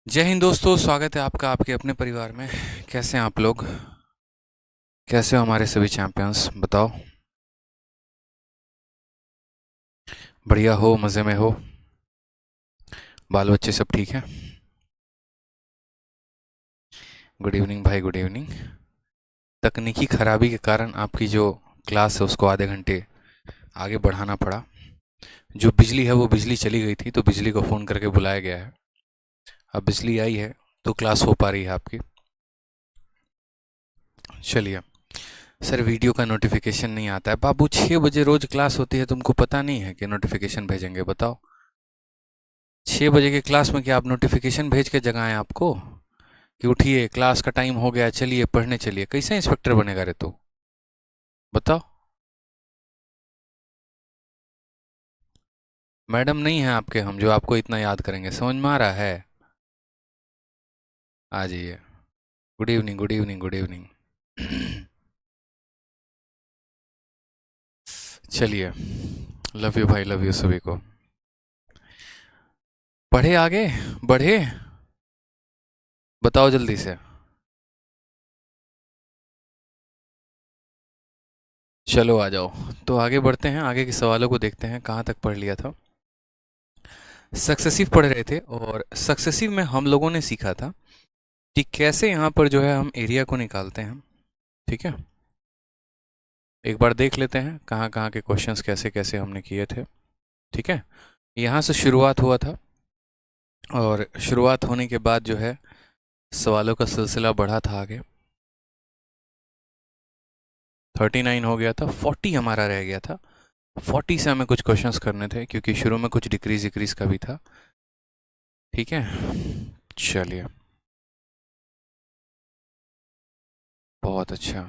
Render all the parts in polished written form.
जय हिंद दोस्तों, स्वागत है आपका आपके अपने परिवार में। कैसे हैं आप लोग? कैसे हो हमारे सभी चैंपियंस? बताओ। बढ़िया हो, मज़े में हो? बाल बच्चे सब ठीक हैं? गुड इवनिंग भाई, गुड इवनिंग। तकनीकी खराबी के कारण आपकी जो क्लास है उसको आधे घंटे आगे बढ़ाना पड़ा। जो बिजली है वो बिजली चली गई थी, तो बिजली को फ़ोन करके बुलाया गया है। अब बिजली आई है तो क्लास हो पा रही है आपकी। चलिए। सर, वीडियो का नोटिफिकेशन नहीं आता है। बाबू, 6 बजे रोज़ क्लास होती है, तुमको पता नहीं है कि नोटिफिकेशन भेजेंगे? बताओ। 6 बजे के क्लास में क्या आप नोटिफिकेशन भेज के जगाएं आपको कि उठिए क्लास का टाइम हो गया, चलिए पढ़ने चलिए? कैसे इंस्पेक्टर बनेगा रे तू? बताओ। मैडम नहीं है आपके हम जो आपको इतना याद करेंगे, समझ में आ रहा है? आ जाइए। Good evening, good evening, good evening. चलिए। लव यू भाई, लव यू सभी को। पढ़े आगे, बढ़े। बताओ जल्दी से। चलो आ जाओ। तो आगे बढ़ते हैं, आगे के सवालों को देखते हैं कहाँ तक पढ़ लिया था। सक्सेसिव पढ़ रहे थे और सक्सेसिव में हम लोगों ने सीखा था कि कैसे यहाँ पर जो है हम एरिया को निकालते हैं। ठीक है। एक बार देख लेते हैं कहाँ कहाँ के क्वेश्चंस कैसे कैसे हमने किए थे। ठीक है। यहाँ से शुरुआत हुआ था और शुरुआत होने के बाद जो है सवालों का सिलसिला बढ़ा था आगे। 39 हो गया था, 40 हमारा रह गया था। 40 से हमें कुछ क्वेश्चंस करने थे क्योंकि शुरू में कुछ डिक्रीज डिक्रीज का भी था। ठीक है। चलिए। बहुत अच्छा।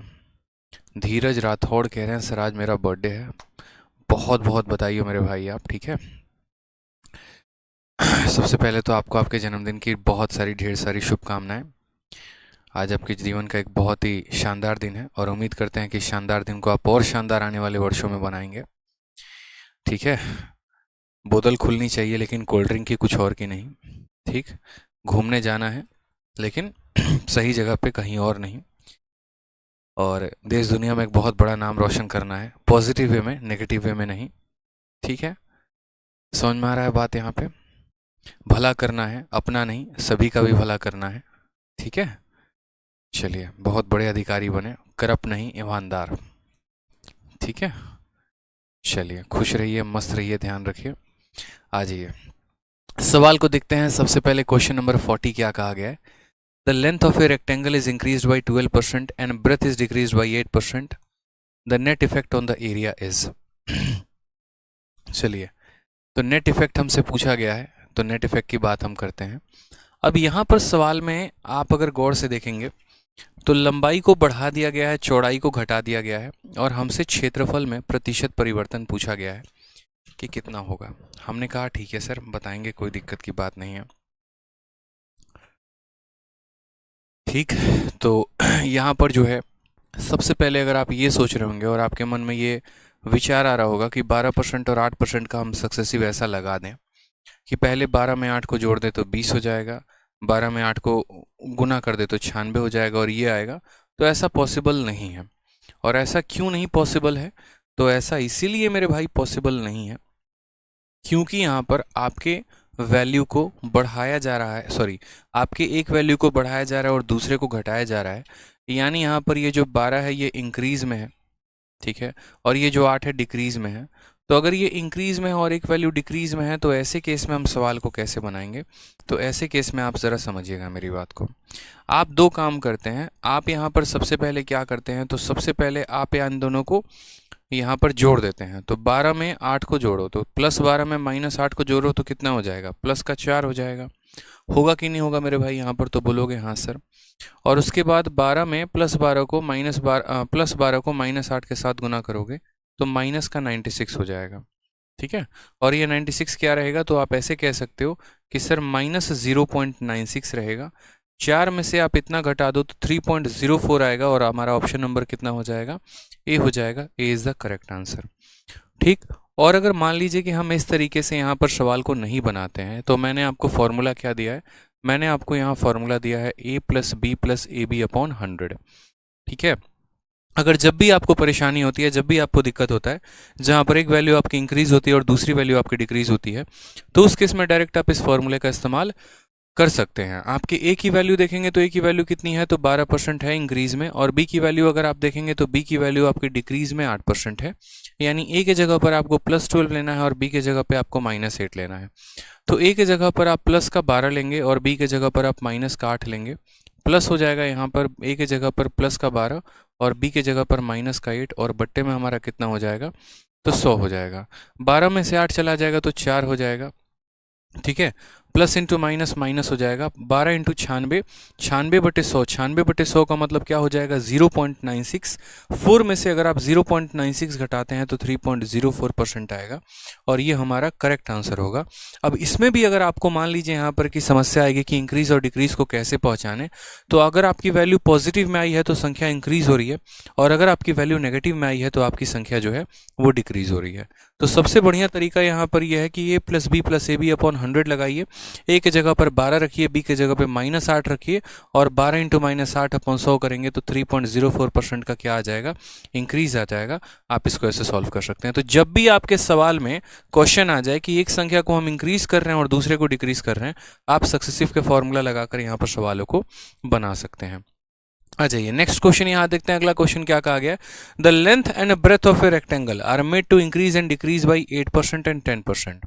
धीरज राठौड़ कह रहे हैं सर आज मेरा बर्थडे है। बहुत बहुत बधाई हो मेरे भाई आप। ठीक है। सबसे पहले तो आपको आपके जन्मदिन की बहुत सारी ढेर सारी शुभकामनाएं। आज आपके जीवन का एक बहुत ही शानदार दिन है और उम्मीद करते हैं कि इस शानदार दिन को आप और शानदार आने वाले वर्षों में बनाएंगे। ठीक है। बोतल खुलनी चाहिए लेकिन कोल्ड ड्रिंक की, कुछ और की नहीं। ठीक। घूमने जाना है लेकिन सही जगह पे, कहीं और नहीं। और देश दुनिया में एक बहुत बड़ा नाम रोशन करना है, पॉजिटिव वे में, नेगेटिव वे में नहीं। ठीक है। समझ में आ रहा है बात यहाँ पे? भला करना है, अपना नहीं सभी का भी भला करना है। ठीक है। चलिए, बहुत बड़े अधिकारी बने, करप्ट नहीं, ईमानदार। ठीक है। चलिए, खुश रहिए, मस्त रहिए, ध्यान रखिए। आ जाइए, सवाल को देखते हैं। सबसे पहले क्वेश्चन नंबर 40 क्या कहा गया है? The length of a rectangle is increase by 12% and breadth is decrease by 8%। The net effect on the area is. चलिए, तो नेट इफेक्ट हमसे पूछा गया है, तो नेट इफेक्ट की बात हम करते हैं। अब यहाँ पर सवाल में आप अगर गौर से देखेंगे तो लंबाई को बढ़ा दिया गया है, चौड़ाई को घटा दिया गया है और हमसे क्षेत्रफल में प्रतिशत परिवर्तन पूछा गया है कि कितना होगा। हमने कहा ठीक है सर, बताएंगे, कोई दिक्कत की बात नहीं है। ठीक। तो यहाँ पर जो है सबसे पहले अगर आप ये सोच रहे होंगे और आपके मन में ये विचार आ रहा होगा कि 12% और 8% का हम सक्सेसिव ऐसा लगा दें कि पहले 12 में 8 को जोड़ दे तो 20 हो जाएगा, 12 में 8 को गुना कर दे तो 96 हो जाएगा और ये आएगा। तो ऐसा पॉसिबल नहीं है। और ऐसा क्यों नहीं पॉसिबल है? तो ऐसा इसीलिए मेरे भाई पॉसिबल नहीं है क्योंकि यहाँ पर आपके वैल्यू को बढ़ाया जा रहा है, सॉरी, आपके एक वैल्यू को बढ़ाया जा रहा है और दूसरे को घटाया जा रहा है। यानी यहाँ पर ये जो 12 है ये इंक्रीज में है। ठीक है। और ये जो 8 है डिक्रीज में है। तो अगर ये इंक्रीज में है और एक वैल्यू डिक्रीज में है तो ऐसे केस में हम सवाल को कैसे बनाएंगे? तो ऐसे केस में आप ज़रा समझिएगा मेरी बात को। आप दो काम करते हैं। आप यहाँ पर सबसे पहले क्या करते हैं, तो सबसे पहले आप इन दोनों को यहाँ पर जोड़ देते हैं। तो 12 में 8 को जोड़ो तो +12 में -8 को जोड़ो तो कितना हो जाएगा? प्लस का 4 हो जाएगा। होगा कि नहीं होगा मेरे भाई? यहाँ पर तो बोलोगे हाँ सर। और उसके बाद 12 में +12 को +12 को -8 के साथ गुना करोगे तो माइनस का 96 हो जाएगा। ठीक है। और ये 96 क्या रहेगा? तो आप ऐसे कह सकते हो कि सर -0.96 रहेगा। 4 में से आप इतना घटा दो तो 3.04 आएगा और हमारा ऑप्शन नंबर कितना हो जाएगा? ए हो जाएगा। A is the correct answer. ठीक। और अगर मान लीजिए कि हम इस तरीके से यहाँ पर सवाल को नहीं बनाते हैं तो मैंने आपको फॉर्मूला क्या दिया है? मैंने आपको यहाँ फॉर्मूला दिया है a plus B plus A B upon 100। ठीक है, अगर जब भी आपको परेशानी होती है, जब भी आपको दिक्कत होता है, जहाँ पर एक वैल्यू आपकी इंक्रीज होती है और दूसरी वैल्यू आपकी डिक्रीज होती है, तो उस केस में डायरेक्ट आप इस फॉर्मूले का इस्तेमाल कर सकते हैं। आपके ए की वैल्यू देखेंगे तो ए की वैल्यू कितनी है, तो 12% है इंक्रीज में, और बी की वैल्यू अगर आप देखेंगे तो बी की वैल्यू आपकी डिक्रीज में 8% है। यानी ए के जगह पर आपको +12 लेना है और बी के जगह पे आपको -8 लेना है। तो ए के जगह पर आप प्लस का 12 लेंगे और बी के जगह पर आप माइनस का 8 लेंगे। प्लस हो जाएगा यहाँ पर ए के जगह पर प्लस का 12 और बी के जगह पर माइनस का 8, और बट्टे में हमारा कितना हो जाएगा, तो 100 हो जाएगा। 12 में से 8 चला जाएगा तो 4 हो जाएगा। ठीक है, प्लस इंटू माइनस माइनस हो जाएगा। 12 इंटू 96, 96/100, 96/100 का मतलब क्या हो जाएगा, 0.96। 4 में से अगर आप 0.96 घटाते हैं तो 3.04% आएगा, और ये हमारा करेक्ट आंसर होगा। अब इसमें भी अगर आपको मान लीजिए यहाँ पर की समस्या आएगी कि इंक्रीज और डिक्रीज को कैसे पहचाने, तो अगर आपकी वैल्यू पॉजिटिव में आई है तो संख्या इंक्रीज हो रही है, और अगर आपकी वैल्यू नेगेटिव में आई है तो आपकी संख्या जो है वो डिक्रीज हो रही है। तो सबसे बढ़िया तरीका यहाँ पर यह है कि a plus B plus A B upon 100 लगाइए। ए के जगह पर 12 रखिए, बी के जगह पर -8 रखिए, और 12 इंटू -8 अपॉन 100 करेंगे तो 3.04% का क्या आ जाएगा, इंक्रीज आ जाएगा। आप इसको ऐसे सॉल्व कर सकते हैं। तो जब भी आपके सवाल में क्वेश्चन आ जाए कि एक संख्या को हम इंक्रीज कर रहे हैं और दूसरे को डिक्रीज कर रहे हैं, आप सक्सेसिव के फॉर्मूला लगाकर यहाँ पर सवालों को बना सकते हैं। आ जाइए नेक्स्ट क्वेश्चन यहाँ देखते हैं। अगला क्वेश्चन क्या कहा गया, the length and breadth of a rectangle are made to increase and decrease by 8% and 10%।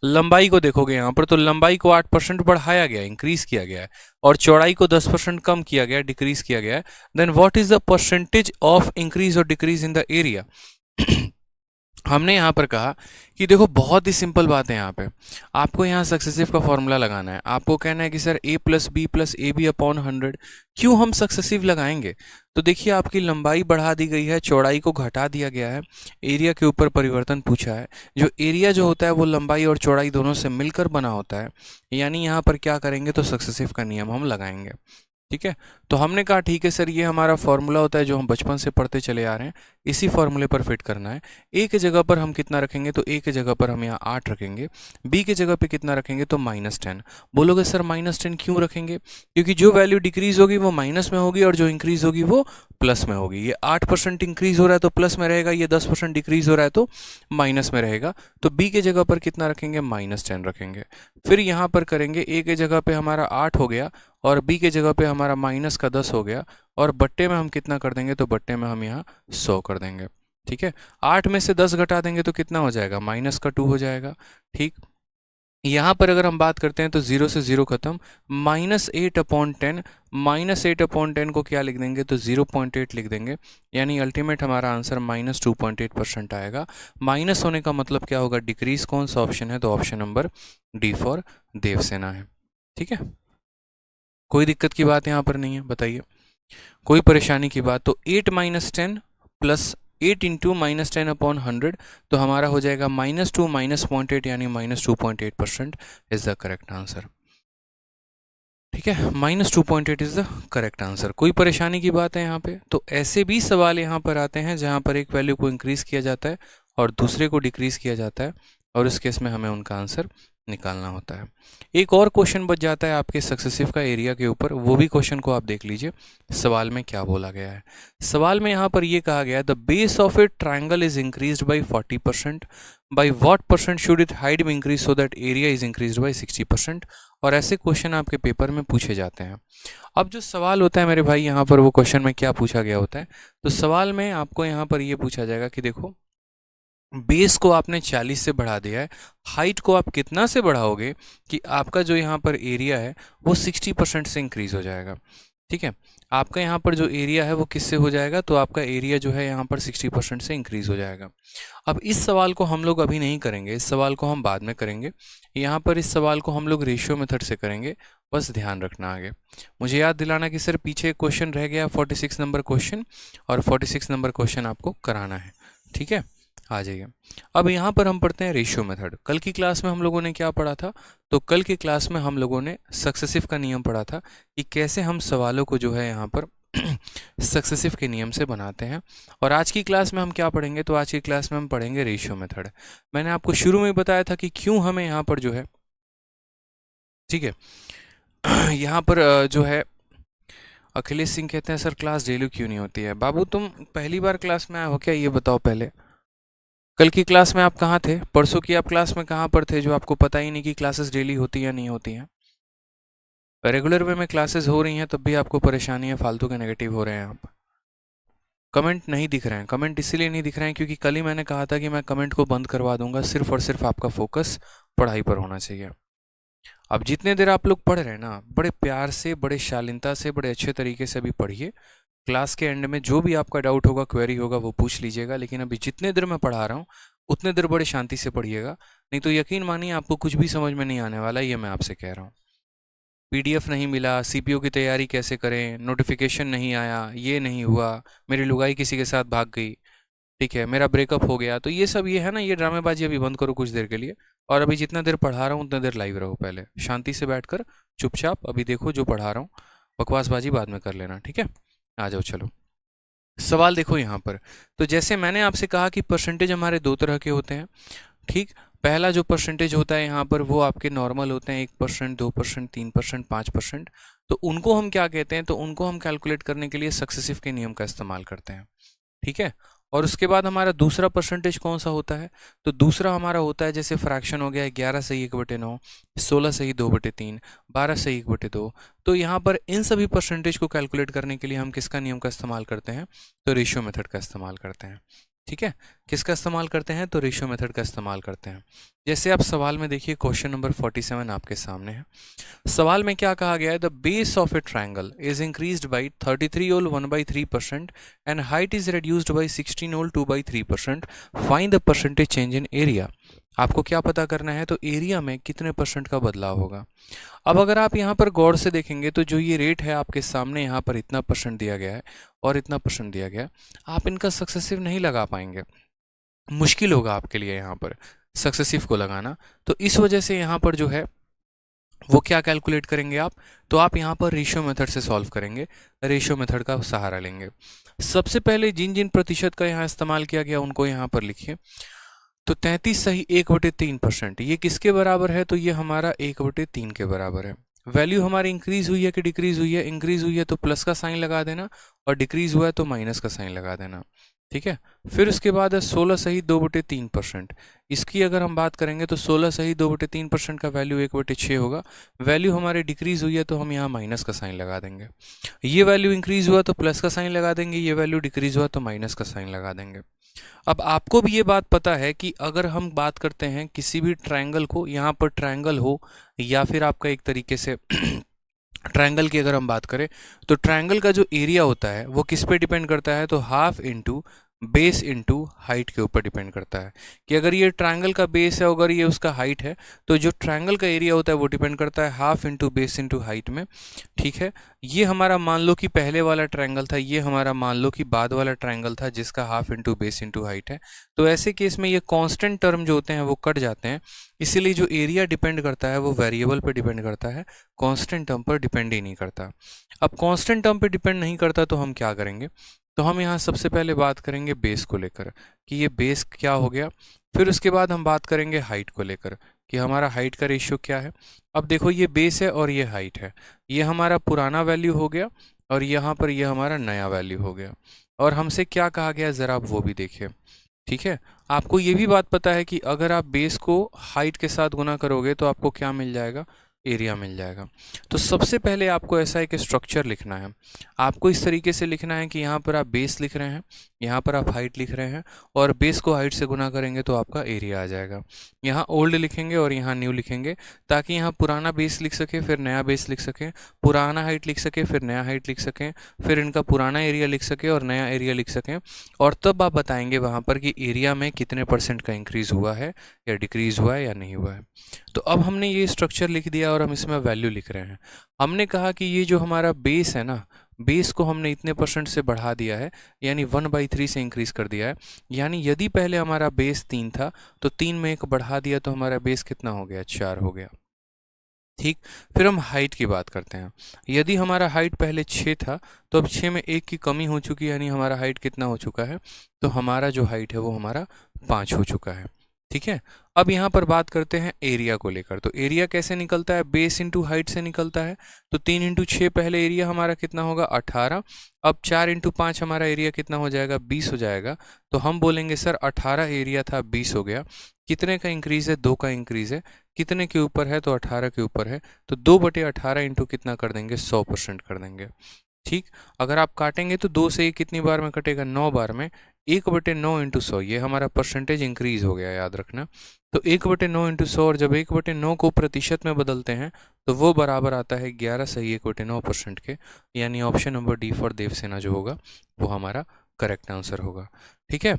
लंबाई को देखोगे यहाँ पर, तो लंबाई को 8% बढ़ाया गया, इंक्रीज किया गया है, और चौड़ाई को 10% कम किया गया, डिक्रीज किया गया है। Then what is the percentage of increase और डिक्रीज इन द एरिया। हमने यहाँ पर कहा कि देखो बहुत ही सिंपल बात है, यहाँ पे आपको यहाँ सक्सेसिव का फॉर्मूला लगाना है। आपको कहना है कि sir a plus B plus A B upon 100, क्यों हम सक्सेसिव लगाएंगे। तो देखिए आपकी लंबाई बढ़ा दी गई है, चौड़ाई को घटा दिया गया है, एरिया के ऊपर परिवर्तन पूछा है। जो एरिया जो होता है वो लंबाई और चौड़ाई दोनों से मिलकर बना होता है, यानी यहाँ पर क्या करेंगे, तो सक्सेसिव का नियम हम लगाएंगे। ठीक है, तो हमने कहा ठीक है सर, ये हमारा फॉर्मूला होता है जो हम बचपन से पढ़ते चले आ रहे हैं, इसी फॉर्मूले पर फिट करना है। ए के जगह पर हम कितना रखेंगे, तो ए के जगह पर हम यहाँ 8 रखेंगे। बी के जगह पे कितना रखेंगे, तो -10। बोलोगे सर -10 क्यों रखेंगे, क्योंकि जो वैल्यू डिक्रीज होगी वो माइनस में होगी और जो इंक्रीज होगी वो प्लस में होगी। ये 8% इंक्रीज हो रहा है तो प्लस में रहेगा, ये 10% डिक्रीज हो रहा है तो माइनस में रहेगा। तो बी के जगह पर कितना रखेंगे, -10 रखेंगे। फिर यहाँ पर करेंगे, ए के जगह पे हमारा 8 हो गया और बी के जगह पे हमारा -10 हो गया, और बट्टे में हम कितना कर देंगे, तो बट्टे में हम यहाँ 100 कर देंगे। ठीक है, 8 में से 10 घटा देंगे तो कितना हो जाएगा, -2 हो जाएगा। ठीक, यहाँ पर अगर हम बात करते हैं तो 0 से 0 खत्म, -8/10, -8/10 को क्या लिख देंगे, तो 0.8 लिख देंगे। यानी अल्टीमेट हमारा आंसर -2.8% आएगा। माइनस होने का मतलब क्या होगा, डिक्रीज। कौन सा ऑप्शन है, तो option number D for Devasena है। ठीक है, कोई दिक्कत की बात यहाँ पर नहीं है, बताइए कोई परेशानी की बात। तो 8 - 10 प्लस 8 इंटू -10 अपॉन 100, तो हमारा हो जाएगा -2 -0.8 यानी -2.8% इज द करेक्ट आंसर। ठीक है, -2.8 इज द करेक्ट आंसर। कोई परेशानी की बात है यहाँ पे। तो ऐसे भी सवाल यहाँ पर आते हैं जहाँ पर एक वैल्यू को इंक्रीज किया जाता है और दूसरे को डिक्रीज किया जाता है, और उस केस में हमें उनका आंसर निकालना होता है। एक और क्वेश्चन बच जाता है आपके सक्सेसिव का एरिया के ऊपर, वो भी क्वेश्चन को आप देख लीजिए सवाल में क्या बोला गया है। सवाल में यहाँ पर ये कहा गया है, the base of A triangle is increased bye 40%, by what percent should it height be increase so that area is increased bye 60%। और ऐसे क्वेश्चन आपके पेपर में पूछे जाते हैं। अब जो सवाल होता है मेरे भाई, यहाँ पर वो क्वेश्चन में क्या पूछा गया होता है, तो सवाल में आपको यहाँ पर ये पूछा जाएगा कि देखो बेस को आपने 40 से बढ़ा दिया है, हाइट को आप कितना से बढ़ाओगे कि आपका जो यहाँ पर एरिया है वो 60% से इंक्रीज हो जाएगा। ठीक है, आपका यहाँ पर जो एरिया है वो किससे हो जाएगा, तो आपका एरिया जो है यहाँ पर 60% से इंक्रीज हो जाएगा। अब इस सवाल को हम लोग अभी नहीं करेंगे, इस सवाल को हम बाद में करेंगे। यहाँ पर इस सवाल को हम लोग रेशियो मेथड से करेंगे, बस ध्यान रखना। आगे मुझे याद दिलाना कि सर पीछे क्वेश्चन रह गया 46 नंबर क्वेश्चन, और 46 नंबर क्वेश्चन आपको कराना है। ठीक है, आ जाइए। अब यहाँ पर हम पढ़ते हैं रेशियो मेथड। कल की क्लास में हम लोगों ने क्या पढ़ा था, तो कल की क्लास में हम लोगों ने सक्सेसिव का नियम पढ़ा था कि कैसे हम सवालों को जो है यहाँ पर सक्सेसिव के नियम से बनाते हैं। और आज की क्लास में हम क्या पढ़ेंगे, तो आज की क्लास में हम पढ़ेंगे रेशियो मेथड। मैंने आपको शुरू में बताया था कि क्यों हमें यहाँ पर जो है, ठीक है, यहाँ पर जो है अखिलेश सिंह कहते हैं सर क्लास डेली क्यों नहीं होती है। बाबू तुम पहली बार क्लास में आए हो क्या, ये बताओ पहले। कल की क्लास में आप कहाँ थे, परसों की आप क्लास में कहाँ पर थे, जो आपको पता ही नहीं कि क्लासेस डेली होती या नहीं होती हैं। रेगुलर वे में क्लासेस हो रही हैं तब भी आपको परेशानी है, फालतू के नेगेटिव हो रहे हैं आप। कमेंट नहीं दिख रहे हैं, कमेंट इसीलिए नहीं दिख रहे हैं क्योंकि कल ही मैंने कहा था कि मैं कमेंट को बंद करवा दूंगा, सिर्फ और सिर्फ आपका फोकस पढ़ाई पर होना चाहिए। अब जितने देर आप लोग पढ़ रहे हैं ना, बड़े प्यार से, बड़े शालीनता से, बड़े अच्छे तरीके से अभी पढ़िए। क्लास के एंड में जो भी आपका डाउट होगा, क्वेरी होगा, वो पूछ लीजिएगा, लेकिन अभी जितने देर मैं पढ़ा रहा हूँ उतने देर बड़े शांति से पढ़िएगा, नहीं तो यकीन मानिए आपको कुछ भी समझ में नहीं आने वाला, ये मैं आपसे कह रहा हूँ। पीडीएफ नहीं मिला, सीपीयू की तैयारी कैसे करें, नोटिफिकेशन नहीं आया, ये नहीं हुआ, मेरी लुगाई किसी के साथ भाग गई, ठीक है, मेरा ब्रेकअप हो गया, तो ये सब ये है ना, ये ड्रामेबाजी अभी बंद करो कुछ देर के लिए। और अभी जितना देर पढ़ा रहा हूँ उतना देर लाइव रहो, पहले शांति से बैठकर चुपचाप अभी देखो जो पढ़ा रहा हूँ, बकवासबाजी बाद में कर लेना, ठीक है। आ जाओ चलो, सवाल देखो यहाँ पर। तो जैसे मैंने आपसे कहा कि परसेंटेज हमारे दो तरह के होते हैं, ठीक। पहला जो परसेंटेज होता है यहाँ पर वो आपके नॉर्मल होते हैं, 1%, 2%, 3%, 5%। तो उनको हम क्या कहते हैं, तो उनको हम कैलकुलेट करने के लिए सक्सेसिव के नियम का इस्तेमाल करते हैं, ठीक है। और उसके बाद हमारा दूसरा परसेंटेज कौन सा होता है, तो दूसरा हमारा होता है जैसे फ्रैक्शन हो गया 11 सही 1/9, 16 सही 2/3, 12 सही 1/2। तो यहाँ पर इन सभी परसेंटेज को कैलकुलेट करने के लिए हम किसका नियम का इस्तेमाल करते हैं, तो रेशियो मेथड का इस्तेमाल करते हैं, ठीक है। किसका इस्तेमाल करते हैं, तो रेशियो मेथड का इस्तेमाल करते हैं। जैसे आप सवाल में देखिए, क्वेश्चन नंबर 47 आपके सामने है। सवाल में क्या कहा गया है, the base of a triangle is increased by 33 whole 1/3% and height is reduced by 16 whole 2/3%। Find the percentage change in area. आपको क्या पता करना है, तो एरिया में कितने परसेंट का बदलाव होगा। अब अगर आप यहाँ पर गौर से देखेंगे तो जो ये रेट है आपके सामने, यहाँ पर इतना परसेंट दिया गया है और इतना परसेंट दिया गया है, आप इनका सक्सेसिव नहीं लगा पाएंगे, मुश्किल होगा आपके लिए यहाँ पर सक्सेसिव को लगाना। तो इस वजह से यहाँ पर जो है वो क्या कैलकुलेट करेंगे आप, तो आप यहाँ पर रेशियो मेथड से सॉल्व करेंगे, रेशियो मेथड का सहारा लेंगे। सबसे पहले जिन जिन प्रतिशत का यहाँ इस्तेमाल किया गया उनको यहाँ पर लिखिए। तो 33 सही 1/3%, ये किसके बराबर है, तो ये हमारा 1/3 के बराबर है। वैल्यू हमारी इंक्रीज हुई है कि डिक्रीज हुई है, इंक्रीज हुई है तो प्लस का साइन लगा देना, और डिक्रीज हुआ है तो माइनस का साइन लगा देना, ठीक है। फिर उसके बाद है 16 सही 2/3%। इसकी अगर हम बात करेंगे तो 16 सही 2/3% का वैल्यू 1/6 होगा। वैल्यू हमारी डिक्रीज हुई है तो हम यहाँ माइनस का साइन लगा देंगे। ये वैल्यू इंक्रीज हुआ तो प्लस का साइन लगा देंगे, ये वैल्यू डिक्रीज हुआ तो माइनस का साइन लगा देंगे। अब आपको भी ये बात पता है कि अगर हम बात करते हैं किसी भी ट्रायंगल को, यहाँ पर ट्रायंगल हो या फिर आपका एक तरीके से ट्रायंगल की अगर हम बात करें, तो ट्रायंगल का जो एरिया होता है वो किस पे डिपेंड करता है, तो half into base into height के ऊपर डिपेंड करता है। कि अगर ये ट्रायंगल का बेस है, अगर ये उसका हाइट है, तो जो ट्रायंगल का एरिया होता है वो डिपेंड करता है half into base into height में, ठीक है। ये हमारा मान लो कि पहले वाला ट्रायंगल था, ये हमारा मान लो कि बाद वाला ट्रायंगल था जिसका half into base into height है। तो ऐसे केस में ये कांस्टेंट टर्म जो होते हैं वो कट जाते हैं, इसीलिए जो एरिया डिपेंड करता है वो वेरिएबल पर डिपेंड करता है, कांस्टेंट टर्म पर डिपेंड ही नहीं करता। अब कांस्टेंट टर्म पर डिपेंड नहीं करता तो हम क्या करेंगे, तो हम यहाँ सबसे पहले बात करेंगे बेस को लेकर कि ये बेस क्या हो गया। फिर उसके बाद हम बात करेंगे हाइट को लेकर कि हमारा हाइट का रेशियो क्या है। अब देखो ये बेस है और ये हाइट है, ये हमारा पुराना वैल्यू हो गया और यहाँ पर ये हमारा नया वैल्यू हो गया। और हमसे क्या कहा गया ज़रा आप वो भी देखिए, ठीक है। आपको ये भी बात पता है कि अगर आप बेस को हाइट के साथ गुना करोगे तो आपको क्या मिल जाएगा, एरिया मिल जाएगा। तो सबसे पहले आपको ऐसा एक स्ट्रक्चर लिखना है। आपको इस तरीके से लिखना है कि यहाँ पर आप बेस लिख रहे हैं, यहाँ पर आप हाइट लिख रहे हैं, और बेस को हाइट से गुना करेंगे तो आपका एरिया आ जाएगा। यहाँ ओल्ड लिखेंगे और यहाँ न्यू लिखेंगे, ताकि यहाँ पुराना बेस लिख सके फिर नया बेस लिख सकें, पुराना हाइट लिख सके फिर नया हाइट लिख सकें, फिर इनका पुराना एरिया लिख सके और नया एरिया लिख सकें। और तब आप बताएंगे वहाँ पर कि एरिया में कितने % का इंक्रीज़ हुआ है या डिक्रीज़ हुआ है या नहीं हुआ है। तो अब हमने ये स्ट्रक्चर लिख दिया और हम इसमें वैल्यू लिख रहे हैं। हमने कहा कि ये जो हमारा बेस है ना, बेस को हमने इतने % से बढ़ा दिया है, यानी 1/3 से इंक्रीज कर दिया है। यानी यदि पहले हमारा बेस 3 था तो 3 में 1 बढ़ा दिया तो हमारा बेस कितना हो गया, 4 हो गया, ठीक। फिर हम हाइट की बात करते हैं। यदि हमारा हाइट पहले 6 था तो अब 6 में 1 की कमी हो चुकी है, यानी हमारा हाइट कितना हो चुका है, तो हमारा जो हाइट है वो हमारा 5 हो चुका है, ठीक है। अब यहाँ पर बात करते हैं एरिया को लेकर। तो एरिया कैसे निकलता है, बेस इंटू हाइट से निकलता है। तो 3 इंटू 6 पहले एरिया हमारा कितना होगा 18। अब 4 इंटू 5 हमारा एरिया कितना हो जाएगा 20 हो जाएगा। तो हम बोलेंगे सर 18 एरिया था 20 हो गया। कितने का इंक्रीज है, 2 का इंक्रीज है। कितने के ऊपर है, तो 18 के ऊपर है। तो 2/18 इंटू कितना कर देंगे 100% कर देंगे। ठीक। अगर आप काटेंगे तो 2 से 1 कितनी बार में कटेगा 9 बार में। 1/9 इंटू 100 ये हमारा परसेंटेज इंक्रीज हो गया, याद रखना। तो 1/9 इंटू 100, और जब 1/9 को प्रतिशत में बदलते हैं तो वो बराबर आता है 11 सही 1/9% के। यानी option number D for Devasena जो होगा वो हमारा करेक्ट आंसर होगा। ठीक है,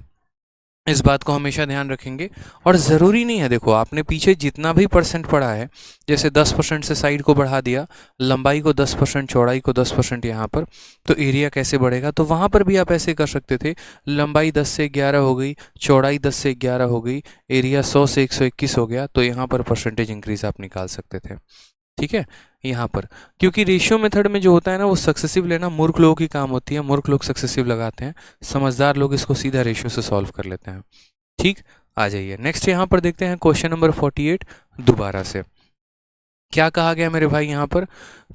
इस बात को हमेशा ध्यान रखेंगे। और ज़रूरी नहीं है, देखो आपने पीछे जितना भी परसेंट पढ़ा है, जैसे 10% से साइड को बढ़ा दिया, लंबाई को 10%, चौड़ाई को 10% यहाँ पर, तो एरिया कैसे बढ़ेगा। तो वहाँ पर भी आप ऐसे कर सकते थे, लंबाई 10 से 11 हो गई, चौड़ाई 10 से 11 हो गई, एरिया 100 से 121 हो गया, तो यहाँ पर परसेंटेज इंक्रीज आप निकाल सकते थे। ठीक है, यहाँ पर क्योंकि रेशियो मेथड में जो होता है ना वो सक्सेसिव लेना मूर्ख लोगों की काम होती है। मूर्ख लोग सक्सेसिव लगाते हैं, समझदार लोग इसको सीधा रेशियो से सॉल्व कर लेते हैं। ठीक, आ जाइए नेक्स्ट यहाँ पर देखते हैं क्वेश्चन नंबर 48 दोबारा से। क्या कहा गया मेरे भाई यहाँ पर,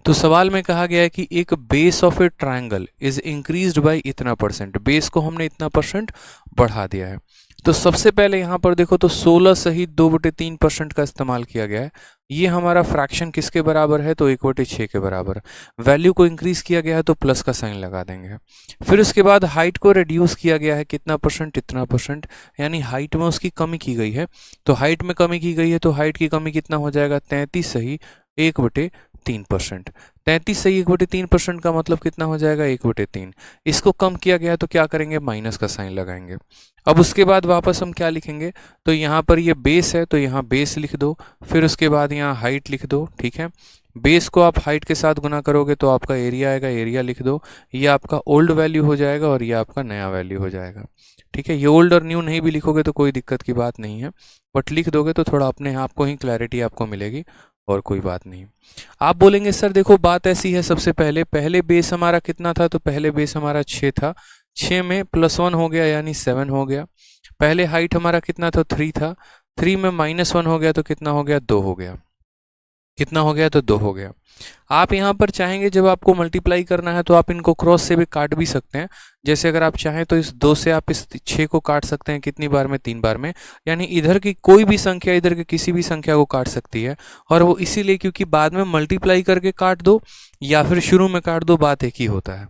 तो सवाल में कहा गया है कि एक base of a triangle is increased bye इतना परसेंट। बेस को हमने इतना परसेंट बढ़ा दिया है। तो सबसे पहले यहाँ पर देखो तो 16 सहित 2/3% का इस्तेमाल किया गया है। ये हमारा फ्रैक्शन किसके बराबर है, तो 1/6 के बराबर। वैल्यू को इंक्रीज किया गया है तो प्लस का साइन लगा देंगे। फिर उसके बाद हाइट को रिड्यूस किया गया है, कितना परसेंट, इतना परसेंट, यानी हाइट में उसकी कमी की गई है। तो हाइट में कमी की गई है तो हाइट की कमी कितना हो जाएगा 33 सही 1/3%। 33 सही 1/3% का मतलब कितना हो जाएगा 1/3। इसको कम किया गया तो क्या करेंगे, माइनस का साइन लगाएंगे। अब उसके बाद वापस हम क्या लिखेंगे, तो यहाँ पर ये बेस है तो यहाँ बेस लिख दो। फिर उसके बाद यहाँ हाइट लिख दो। ठीक है, बेस को आप हाइट के साथ गुना करोगे तो आपका एरिया आएगा, एरिया लिख दो। ये आपका ओल्ड वैल्यू हो जाएगा और ये आपका नया वैल्यू हो जाएगा। ठीक है, ये ओल्ड और न्यू नहीं भी लिखोगे तो कोई दिक्कत की बात नहीं है, बट लिख दोगे तो थोड़ा अपने आप को ही क्लैरिटी आपको मिलेगी और कोई बात नहीं। आप बोलेंगे सर देखो बात ऐसी है, सबसे पहले बेस हमारा कितना था, तो पहले बेस हमारा 6 था, 6 में +1 हो गया यानी 7 हो गया। पहले हाइट हमारा कितना था 3 था, 3 में -1 हो गया तो कितना हो गया 2 हो गया। कितना हो गया, तो 2 हो गया। आप यहाँ पर चाहेंगे जब आपको मल्टीप्लाई करना है तो आप इनको क्रॉस से भी काट भी सकते हैं। जैसे अगर आप चाहें तो इस 2 से आप इस 6 को काट सकते हैं, कितनी बार में 3 बार में, यानी इधर की कोई भी संख्या इधर की किसी भी संख्या को काट सकती है। और वो इसीलिए क्योंकि बाद में मल्टीप्लाई करके काट दो या फिर शुरू में काट दो, बात एक ही होता है।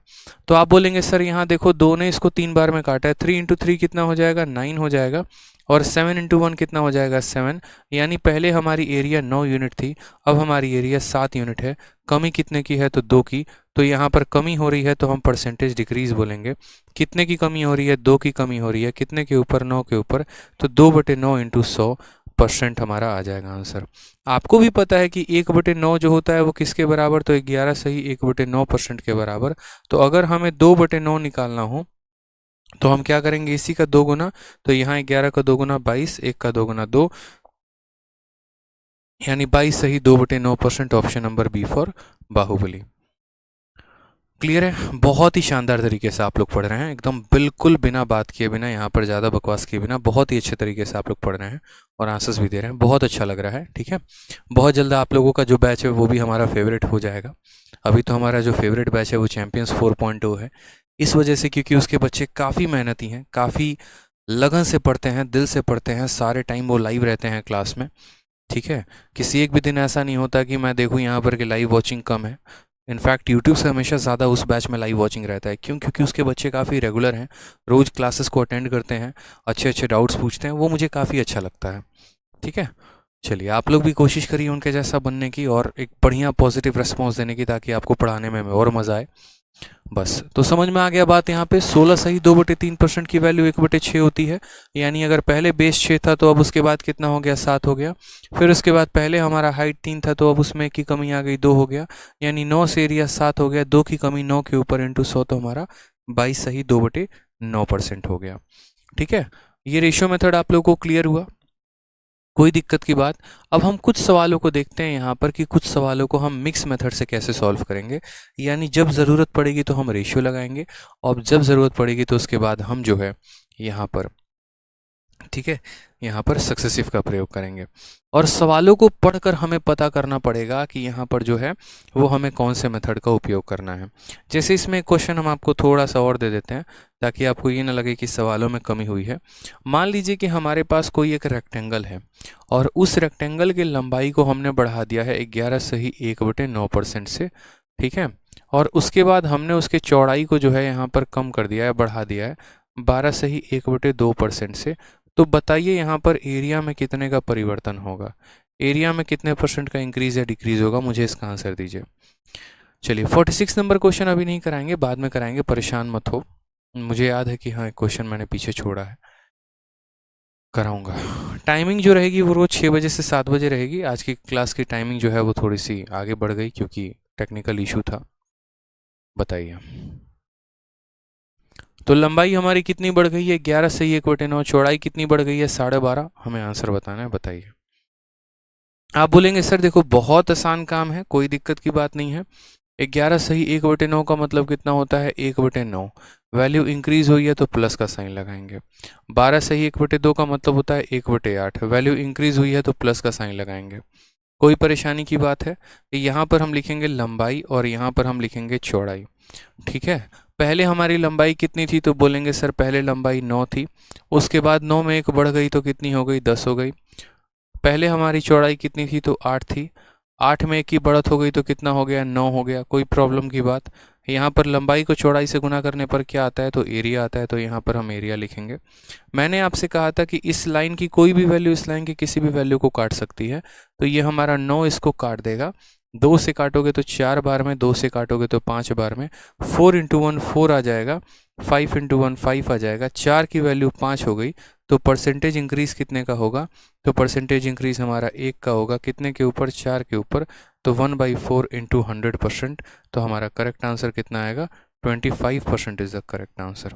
तो आप बोलेंगे सर यहाँ देखो 2 ने इसको 3 बार में काटा है, 3 × 3 कितना हो जाएगा 9 हो जाएगा, और 7 × 1 कितना हो जाएगा 7। यानी पहले हमारी एरिया 9 यूनिट थी, अब हमारी एरिया 7 यूनिट है। कमी कितने की है, तो 2 की। तो यहाँ पर कमी हो रही है तो हम परसेंटेज डिक्रीज बोलेंगे। कितने की कमी हो रही है, 2 की कमी हो रही है। कितने के ऊपर, 9 के ऊपर। तो 2/9 इंटू 100% हमारा आ जाएगा आंसर। आपको भी पता है कि 1/9 जो होता है वो किसके बराबर, तो 11 सही 1/9% के बराबर। तो अगर हमें 2/9 निकालना हो तो हम क्या करेंगे, इसी का 2 गुना। तो यहाँ 11 का 2 गुना 22, 1 का 2 गुना 2, यानी 22 सही 2/9%। Option number B for Baahubali. Clear है, बहुत ही शानदार तरीके से आप लोग पढ़ रहे हैं, एकदम बिल्कुल बिना बात किए बिना, यहाँ पर ज़्यादा बकवास किए बिना बहुत ही अच्छे तरीके से आप लोग पढ़ रहे हैं और आंसर्स भी दे रहे हैं। बहुत अच्छा लग रहा है। ठीक है, बहुत जल्द आप लोगों का जो बैच है वो भी हमारा फेवरेट हो जाएगा। अभी तो हमारा जो फेवरेट बैच है वो चैम्पियंस 4.0 है, इस वजह से क्योंकि उसके बच्चे काफ़ी मेहनती हैं, काफ़ी लगन से पढ़ते हैं, दिल से पढ़ते हैं, सारे टाइम वो लाइव रहते हैं क्लास में। ठीक है, किसी एक भी दिन ऐसा नहीं होता कि मैं देखूँ यहाँ पर कि लाइव वॉचिंग कम है। इनफैक्ट यूट्यूब से हमेशा ज़्यादा उस बैच में लाइव वॉचिंग रहता है। क्यों? क्योंकि उसके बच्चे काफ़ी रेगुलर हैं, रोज़ क्लासेस को अटेंड करते हैं, अच्छे अच्छे डाउट्स पूछते हैं, वो मुझे काफ़ी अच्छा लगता है। ठीक है, चलिए आप लोग भी कोशिश करिए उनके जैसा बनने की और एक बढ़िया पॉजिटिव रिस्पॉन्स देने की, ताकि आपको पढ़ाने में और मज़ा आए। बस तो समझ में आ गया बात। यहाँ पे 16 सही 2/3% की वैल्यू 1/6 होती है। यानी अगर पहले बेस 6 था तो अब उसके बाद कितना हो गया 7 हो गया। फिर उसके बाद पहले हमारा हाइट 3 था तो अब उसमें की कमी आ गई 2 हो गया, यानी 9 से एरिया 7 हो गया। 2 की कमी 9 के ऊपर इंटू 100 तो हमारा 22 सही 2/9% हो गया। ठीक है, ये रेशियो मेथड आप लोगों को क्लियर हुआ, कोई दिक्कत की बात। अब हम कुछ सवालों को देखते हैं यहाँ पर कि कुछ सवालों को हम मिक्स मेथड से कैसे सॉल्व करेंगे। यानी जब ज़रूरत पड़ेगी तो हम रेशियो लगाएंगे और जब ज़रूरत पड़ेगी तो उसके बाद हम जो है यहाँ पर ठीक है, यहाँ पर सक्सेसिव का प्रयोग करेंगे और सवालों को पढ़कर हमें पता करना पड़ेगा कि यहाँ पर जो है वो हमें कौन से मेथड का उपयोग करना है। जैसे इसमें क्वेश्चन हम आपको थोड़ा सा और दे देते हैं ताकि आपको ये ना लगे कि सवालों में कमी हुई है। मान लीजिए कि हमारे पास कोई एक रेक्टेंगल है और उस रेक्टेंगल की लंबाई को हमने बढ़ा दिया है 11/1/9% से, ठीक है, और उसके बाद हमने उसके चौड़ाई को जो है यहाँ पर कम कर दिया है, बढ़ा दिया है 12/1/2% से। तो बताइए यहाँ पर एरिया में कितने का परिवर्तन होगा, एरिया में कितने परसेंट का इंक्रीज या डिक्रीज होगा, मुझे इसका आंसर दीजिए। चलिए 46 नंबर क्वेश्चन अभी नहीं कराएंगे, बाद में कराएंगे, परेशान मत हो। मुझे याद है कि हाँ एक क्वेश्चन मैंने पीछे छोड़ा है, कराऊंगा। टाइमिंग जो रहेगी वो रोज़ 6 बजे से 7 बजे रहेगी। आज की क्लास की टाइमिंग जो है वो थोड़ी सी आगे बढ़ गई क्योंकि टेक्निकल इशू था। बताइए, तो लंबाई हमारी कितनी बढ़ गई है 11/1/9, चौड़ाई कितनी बढ़ गई है 12.5। हमें आंसर बताना है, बताइए। आप बोलेंगे सर देखो बहुत आसान काम है, कोई दिक्कत की बात नहीं है। 11/1/9 का मतलब कितना होता है 1/9, वैल्यू इंक्रीज हुई है तो प्लस का साइन लगाएंगे। 12/1/2 का मतलब होता है 1/8, वैल्यू इंक्रीज हुई है तो प्लस का साइन लगाएंगे। कोई परेशानी की बात है? यहाँ पर हम लिखेंगे लंबाई और यहाँ पर हम लिखेंगे चौड़ाई, ठीक है। पहले हमारी लंबाई कितनी थी तो बोलेंगे सर पहले लंबाई 9 थी, उसके बाद 9 में एक बढ़ गई तो कितनी हो गई 10 हो गई। पहले हमारी चौड़ाई कितनी थी तो 8 थी, 8 में एक की बढ़त हो गई तो कितना हो गया 9 हो गया। कोई प्रॉब्लम की बात? यहाँ पर लंबाई को चौड़ाई से गुना करने पर क्या आता है तो एरिया आता है, तो यहाँ पर हम एरिया लिखेंगे। मैंने आपसे कहा था कि इस लाइन की कोई भी वैल्यू इस लाइन की किसी भी वैल्यू को काट सकती है, तो ये हमारा 9 इसको काट देगा। 2 से काटोगे तो 4 बार में, 2 से काटोगे तो 5 बार में, 4 × 1 4 आ जाएगा, 5 × 1 5 आ जाएगा। 4 की वैल्यू 5 हो गई, तो परसेंटेज इंक्रीज कितने का होगा तो परसेंटेज इंक्रीज हमारा 1 का होगा। कितने के ऊपर? 4 के ऊपर, तो 1/4 × 100%। तो हमारा करेक्ट आंसर कितना आएगा 25% इज द करेक्ट आंसर।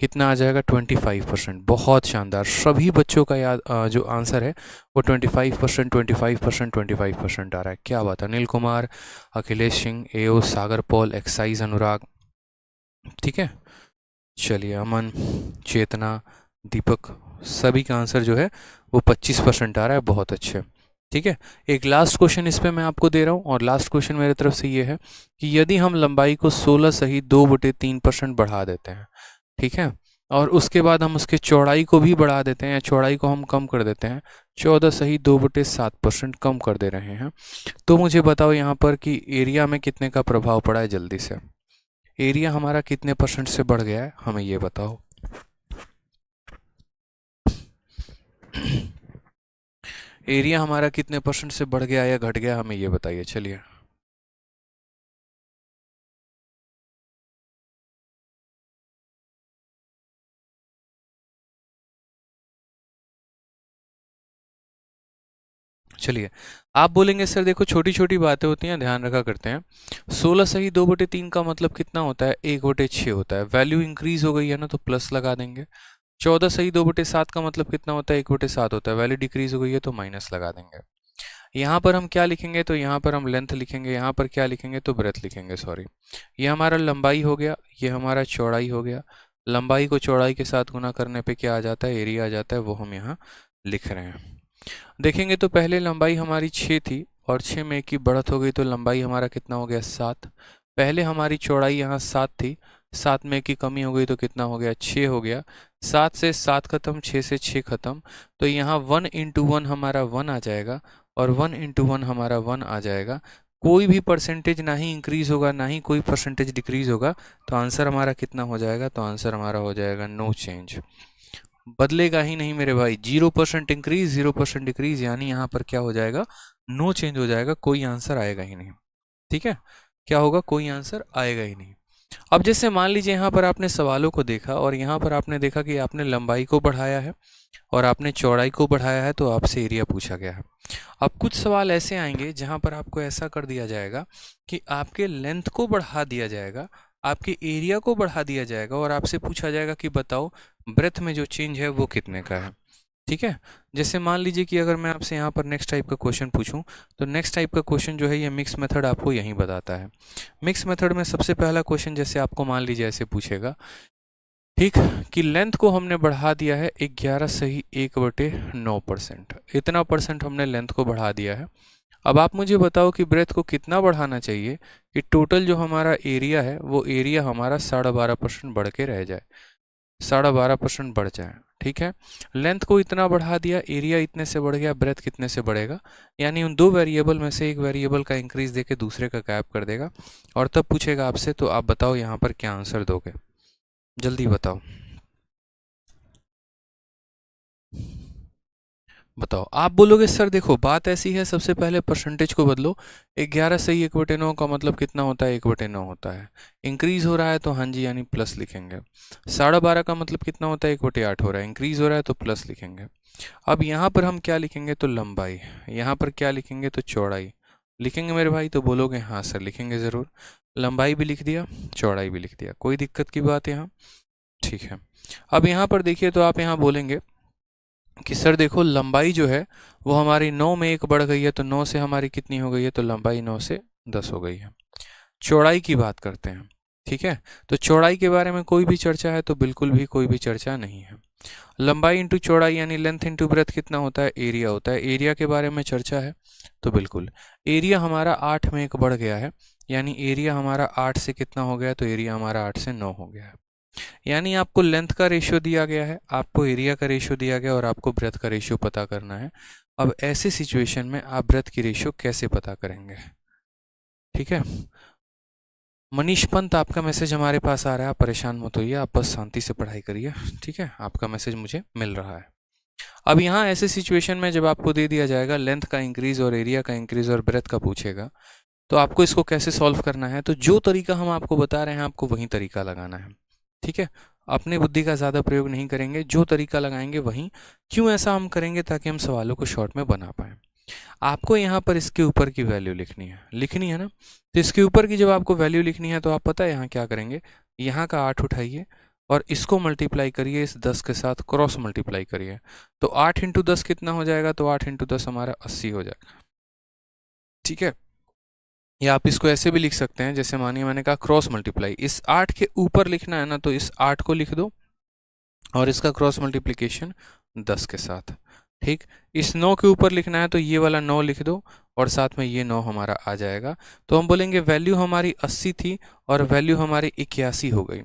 कितना आ जाएगा 25%। बहुत शानदार, सभी बच्चों का याद जो आंसर है वो 25%, 25%, 25% आ रहा है। क्या बात है, अनिल कुमार, अखिलेश सिंह, एओ, सागर पॉल, एक्साइज अनुराग, ठीक है। चलिए अमन, चेतना, दीपक, सभी का आंसर जो है वो 25% आ रहा है। बहुत अच्छे, ठीक है। एक लास्ट क्वेश्चन इस पे मैं आपको दे रहा हूँ और लास्ट क्वेश्चन मेरे तरफ से ये है कि यदि हम लंबाई को 16/2/3% बढ़ा देते हैं, ठीक है, और उसके बाद हम उसके चौड़ाई को भी बढ़ा देते हैं या चौड़ाई को हम कम कर देते हैं, 14/2/7% कम कर दे रहे हैं, तो मुझे बताओ यहाँ पर कि एरिया में कितने का प्रभाव पड़ा है। जल्दी से एरिया हमारा कितने परसेंट से बढ़ गया है, हमें ये बताओ। एरिया हमारा कितने परसेंट से बढ़ गया या घट गया, हमें ये बताइए। चलिए चलिए आप बोलेंगे सर देखो छोटी छोटी बातें होती हैं, ध्यान रखा करते हैं। 16/2/3 का मतलब कितना होता है 1/6 होता है, वैल्यू इंक्रीज हो गई है ना तो प्लस लगा देंगे। 14/2/7 का मतलब कितना होता है 1/7 होता है, वैल्यू डिक्रीज हो गई है तो माइनस लगा देंगे। यहाँ पर हम क्या लिखेंगे तो यहाँ पर हम लेंथ लिखेंगे, यहाँ पर क्या लिखेंगे तो ब्रेथ लिखेंगे, सॉरी। ये हमारा लंबाई हो गया, ये हमारा चौड़ाई हो गया। लंबाई को चौड़ाई के साथ गुना करने पे क्या आ जाता है एरिया आ जाता है, वो हम यहाँ लिख रहे हैं। देखेंगे तो पहले लंबाई हमारी 6 थी और 6 में एक की बढ़त हो गई तो लंबाई हमारा कितना हो गया 7। पहले हमारी चौड़ाई यहाँ 7 थी, 7 में एक की कमी हो गई तो कितना हो गया 6 हो गया। 7 से 7 खत्म, 6 से 6 खत्म, तो यहाँ 1 × 1 हमारा 1 आ जाएगा और 1 × 1 हमारा 1 आ जाएगा। कोई भी परसेंटेज ना ही इंक्रीज होगा ना ही कोई परसेंटेज डिक्रीज होगा, तो आंसर हमारा कितना हो जाएगा तो आंसर हमारा हो जाएगा नो चेंज, बदलेगा ही नहीं मेरे भाई। 0% इंक्रीज 0% डिक्रीज, यानी यहाँ पर क्या हो जाएगा नो चेंज हो जाएगा, कोई आंसर आएगा ही नहीं, ठीक है। क्या होगा, कोई आंसर आएगा ही नहीं। अब जैसे मान लीजिए यहाँ पर आपने सवालों को देखा और यहाँ पर आपने देखा कि आपने लंबाई को बढ़ाया है और आपने चौड़ाई को बढ़ाया है, तो आपसे एरिया पूछा गया है। अब कुछ सवाल ऐसे आएंगे जहाँ पर आपको ऐसा कर दिया जाएगा कि आपके लेंथ को बढ़ा दिया जाएगा, आपके एरिया को बढ़ा दिया जाएगा और आपसे पूछा जाएगा कि बताओ ब्रेथ में जो चेंज है वो कितने का है, ठीक है। जैसे मान लीजिए कि अगर मैं आपसे यहाँ पर नेक्स्ट टाइप का क्वेश्चन पूछूं, तो नेक्स्ट टाइप का क्वेश्चन जो है ये मिक्स मेथड आपको यहीं बताता है। मिक्स मेथड में सबसे पहला क्वेश्चन जैसे आपको मान लीजिए ऐसे पूछेगा ठीक, कि लेंथ को हमने बढ़ा दिया है 11/1/9%, इतना परसेंट हमने लेंथ को बढ़ा दिया है। अब आप मुझे बताओ कि ब्रेथ को कितना बढ़ाना चाहिए कि टोटल जो हमारा एरिया है वो एरिया हमारा 12.5% बढ़ के रह जाए, 12.5% बढ़ जाए। ठीक है, लेंथ को इतना बढ़ा दिया, एरिया इतने से बढ़ गया, ब्रेथ कितने से बढ़ेगा, यानी उन दो वेरिएबल में से एक वेरिएबल का इंक्रीज देके दूसरे का गायब कर देगा और तब पूछेगा आपसे, तो आप बताओ यहाँ पर क्या आंसर दोगे, जल्दी बताओ। बताओ, आप बोलोगे सर देखो बात ऐसी है, सबसे पहले परसेंटेज को बदलो। 11 से 1/9 का मतलब कितना होता है, 1/9 होता है। इंक्रीज हो रहा है तो हाँ जी यानी प्लस लिखेंगे। 12.5 का मतलब कितना होता है, 1/8 हो रहा है, इंक्रीज हो रहा है तो प्लस लिखेंगे। अब यहाँ पर हम क्या लिखेंगे, तो लंबाई। यहाँ पर क्या लिखेंगे, तो चौड़ाई लिखेंगे मेरे भाई। तो बोलोगे हाँ सर लिखेंगे ज़रूर, लंबाई भी लिख दिया, चौड़ाई भी लिख दिया, कोई दिक्कत की बात यहाँ। ठीक है, अब यहाँ पर देखिए, तो आप यहाँ बोलेंगे कि सर देखो लंबाई जो है वो हमारी 9 में 1 बढ़ गई है, तो 9 से हमारी कितनी हो गई है, तो लंबाई 9 से 10 हो गई है। चौड़ाई की बात करते हैं। ठीक है, तो चौड़ाई के बारे में कोई भी चर्चा है, तो बिल्कुल भी कोई भी चर्चा नहीं है। लंबाई इंटू चौड़ाई यानी लेंथ इंटू ब्रेथ कितना होता है, एरिया होता है। एरिया के बारे में चर्चा है, तो बिल्कुल एरिया हमारा 8 में 1 बढ़ गया है, यानी एरिया हमारा 8 से कितना हो गया, तो एरिया हमारा 8 से 9 हो गया है। यानी आपको लेंथ का रेशियो दिया गया है, आपको एरिया का रेशियो दिया गया और आपको ब्रेथ का रेशियो पता करना है। अब ऐसे सिचुएशन में आप ब्रेथ की रेशियो कैसे पता करेंगे। ठीक है, मनीष पंत आपका मैसेज हमारे पास आ रहा है, आप परेशान मत होइए, आप बस शांति से पढ़ाई करिए। ठीक है, आपका मैसेज मुझे मिल रहा है। अब यहाँ ऐसे सिचुएशन में जब आपको दे दिया जाएगा लेंथ का इंक्रीज और एरिया का इंक्रीज और ब्रेथ का पूछेगा, तो आपको इसको कैसे सॉल्व करना है, तो जो तरीका हम आपको बता रहे हैं आपको वही तरीका लगाना है। ठीक है, अपने बुद्धि का ज़्यादा प्रयोग नहीं करेंगे, जो तरीका लगाएंगे वही। क्यों ऐसा हम करेंगे, ताकि हम सवालों को शॉर्ट में बना पाएँ। आपको यहाँ पर इसके ऊपर की वैल्यू लिखनी है ना। तो इसके ऊपर की जब आपको वैल्यू लिखनी है, तो आप पता है यहाँ क्या करेंगे, यहाँ का 8 उठाइए और इसको मल्टीप्लाई करिए इस 10 के साथ, क्रॉस मल्टीप्लाई करिए। तो 8 इंटू 10 कितना हो जाएगा, तो 8 इंटू 10 हमारा 80 हो जाएगा। ठीक है, या आप इसको ऐसे भी लिख सकते हैं, जैसे मानिए मैंने कहा क्रॉस मल्टीप्लाई, इस 8 के ऊपर लिखना है ना, तो इस 8 को लिख दो और इसका क्रॉस मल्टीप्लिकेशन 10 के साथ। ठीक, इस 9 के ऊपर लिखना है, तो ये वाला 9 लिख दो और साथ में ये 9 हमारा आ जाएगा। तो हम बोलेंगे वैल्यू हमारी 80 थी और वैल्यू हमारी 81 हो गई।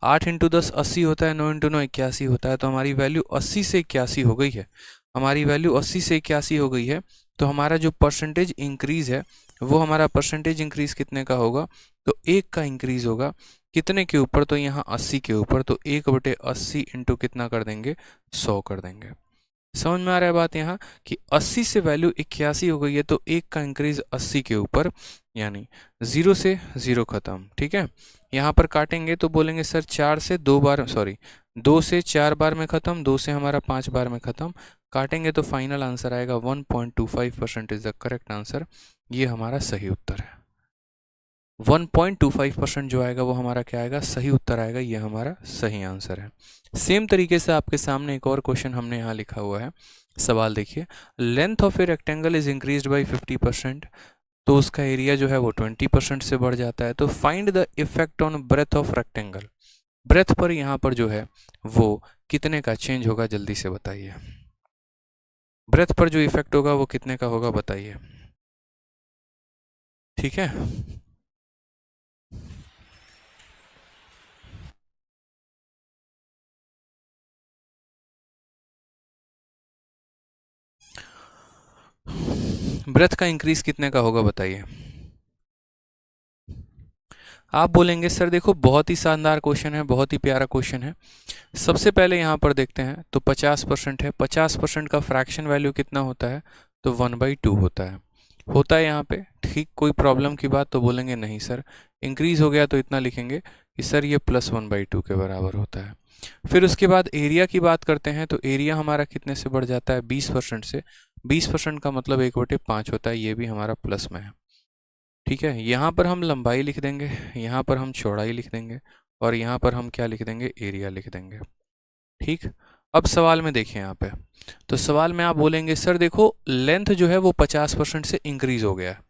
8 इंटू 10 80 होता है, 9 इंटू 9 81 होता है, तो हमारी वैल्यू 80 से 81 हो गई है। हमारी वैल्यू 80 से 81 हो गई है, तो हमारा जो परसेंटेज इंक्रीज है वो हमारा परसेंटेज इंक्रीज कितने का होगा, तो 1 का इंक्रीज होगा। कितने के ऊपर, तो यहाँ 80 के ऊपर, तो 1/80 इंटू कितना कर देंगे, 100 कर देंगे। समझ में आ रहा है बात यहाँ, कि 80 से वैल्यू 81 हो गई है, तो 1 का इंक्रीज 80 के ऊपर, यानी 0 से 0 खत्म। ठीक है, यहाँ पर काटेंगे तो बोलेंगे सर 4 से 2 बार, सॉरी 2 से 4 बार में ख़त्म, 2 से हमारा 5 बार में ख़त्म। काटेंगे तो फाइनल आंसर आएगा 1.25% इज द करेक्ट आंसर। ये हमारा सही उत्तर है। 1.25% जो आएगा वो हमारा क्या आएगा, सही उत्तर आएगा, ये हमारा सही आंसर है। सेम तरीके से आपके सामने एक और क्वेश्चन हमने यहाँ लिखा हुआ है। सवाल देखिए, length of a rectangle is increased bye 50%, तो उसका एरिया जो है वो 20% से बढ़ जाता है। तो find the effect on breadth of rectangle, breadth पर यहाँ पर जो है वो कितने का चेंज होगा, जल्दी से बताइए। ब्रेथ पर जो इफेक्ट होगा वो कितने का होगा, बताइए। ठीक है, ब्रेथ का इंक्रीज कितने का होगा, बताइए। आप बोलेंगे सर देखो बहुत ही शानदार क्वेश्चन है, बहुत ही प्यारा क्वेश्चन है। सबसे पहले यहाँ पर देखते हैं, तो 50% है, 50% का फ्रैक्शन वैल्यू कितना होता है, तो 1/2 होता है यहाँ पे। ठीक, कोई प्रॉब्लम की बात, तो बोलेंगे नहीं सर इंक्रीज हो गया तो इतना लिखेंगे कि सर ये +1/2 के बराबर होता है। फिर उसके बाद एरिया की बात करते हैं, तो एरिया हमारा कितने से बढ़ जाता है, 20% से। 20% का मतलब 1/5 होता है, ये भी हमारा प्लस में है। ठीक है, यहाँ पर हम लंबाई लिख देंगे, यहाँ पर हम चौड़ाई लिख देंगे और यहाँ पर हम क्या लिख देंगे, एरिया लिख देंगे। ठीक, अब सवाल में देखिए यहाँ पे, तो सवाल में आप बोलेंगे सर देखो लेंथ जो है वो 50% से इंक्रीज हो गया है।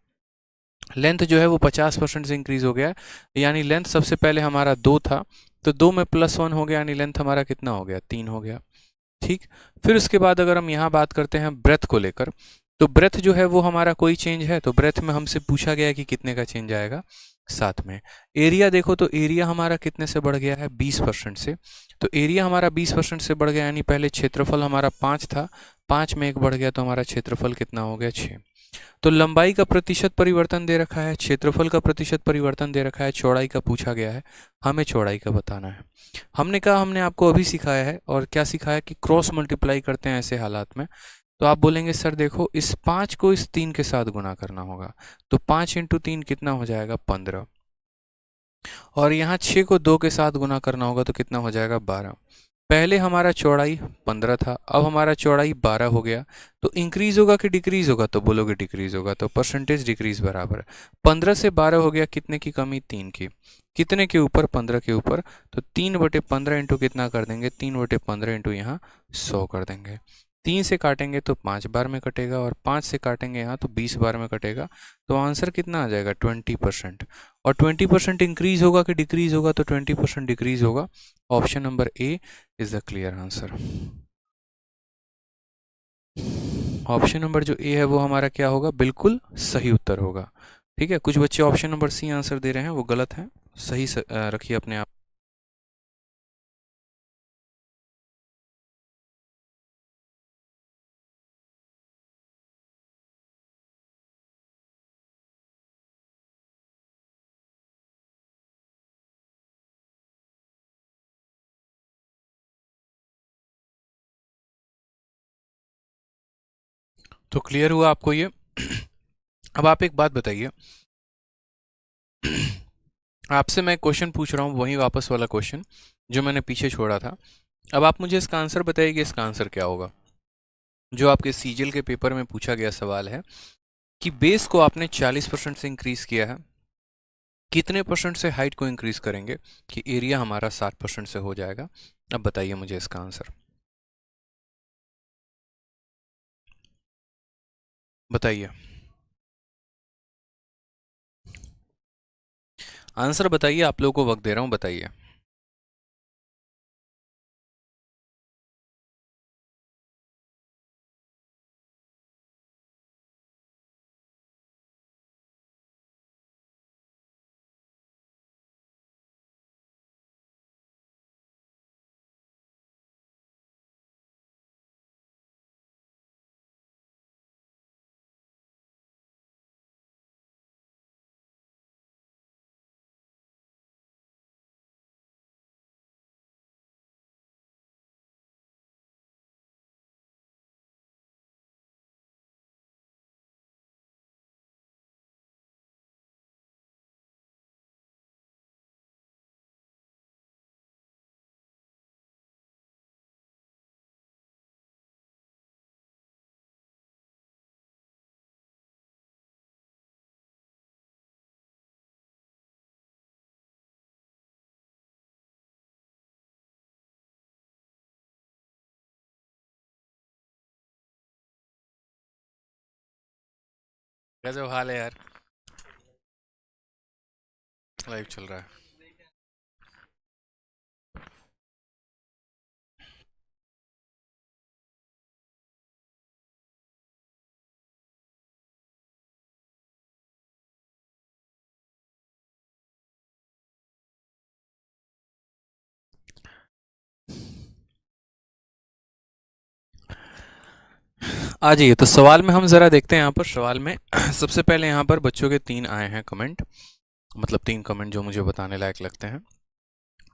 लेंथ जो है वो 50% से इंक्रीज हो गया है, यानी लेंथ सबसे पहले हमारा 2 था, तो 2 में +1 हो गया, यानी लेंथ हमारा कितना हो गया, 3 हो गया। ठीक, फिर उसके बाद अगर हम यहाँ बात करते हैं ब्रेथ को लेकर, तो ब्रेथ जो है वो हमारा कोई चेंज है, तो ब्रेथ में हमसे पूछा गया है कि कितने का चेंज आएगा, 7 में। एरिया देखो तो एरिया हमारा कितने से बढ़ गया है, 20% से। तो एरिया हमारा 20% से बढ़ गया, यानी पहले क्षेत्रफल हमारा 5 था, 5 में 1 बढ़ गया, तो हमारा क्षेत्रफल कितना हो गया, 6। तो लंबाई का प्रतिशत परिवर्तन दे रखा है, क्षेत्रफल का प्रतिशत परिवर्तन दे रखा है, चौड़ाई का पूछा गया है, हमें चौड़ाई का बताना है। हमने कहा, हमने आपको अभी सिखाया है, और क्या सिखाया कि क्रॉस मल्टीप्लाई करते हैं ऐसे हालात में। तो आप बोलेंगे सर देखो, इस 5 को इस 3 के साथ गुना करना होगा, तो 5 × 3 कितना हो जाएगा, 15। और यहाँ 6 को 2 के साथ गुना करना होगा, तो कितना हो जाएगा, 12। पहले हमारा चौड़ाई 15 था, अब हमारा चौड़ाई 12 हो गया। तो इंक्रीज होगा कि डिक्रीज होगा, तो बोलोगे डिक्रीज होगा, तो परसेंटेज डिक्रीज बराबर है। 15 से 12 हो गया, कितने की कमी, 3 की। कितने के ऊपर, 15 के ऊपर, तो 3/15 इंटू कितना कर देंगे, 3/15 इंटू यहाँ 100 कर देंगे। 3 से काटेंगे तो 5 बार में कटेगा, और 5 से काटेंगे यहाँ तो 20 बार में कटेगा। तो आंसर कितना आ जाएगा, 20%। और 20% इंक्रीज होगा कि डिक्रीज होगा, तो 20% डिक्रीज होगा। Option number A is the clear answer. Option number जो ए है वो हमारा क्या होगा, बिल्कुल सही उत्तर होगा। ठीक है, कुछ बच्चे ऑप्शन नंबर सी आंसर दे रहे हैं, वो गलत है, सही रखिए अपने आप। तो क्लियर हुआ आपको ये। अब आप एक बात बताइए, आपसे मैं क्वेश्चन पूछ रहा हूँ, वही वापस वाला क्वेश्चन जो मैंने पीछे छोड़ा था। अब आप मुझे इसका आंसर बताइए कि इसका आंसर क्या होगा। जो आपके सीजीएल के पेपर में पूछा गया सवाल है कि बेस को आपने 40% से इंक्रीज किया है, कितने परसेंट से हाइट को इंक्रीज करेंगे कि एरिया हमारा 60% से हो जाएगा। अब बताइए मुझे इसका आंसर, बताइए आंसर बताइए, आप लोगों को वक्त दे रहा हूं, बताइए। गजब हाल है यार, लाइव चल रहा है। आ जाइए, तो सवाल में हम ज़रा देखते हैं। यहाँ पर सवाल में सबसे पहले यहाँ पर बच्चों के 3 आए हैं कमेंट, मतलब 3 कमेंट जो मुझे बताने लायक लगते हैं।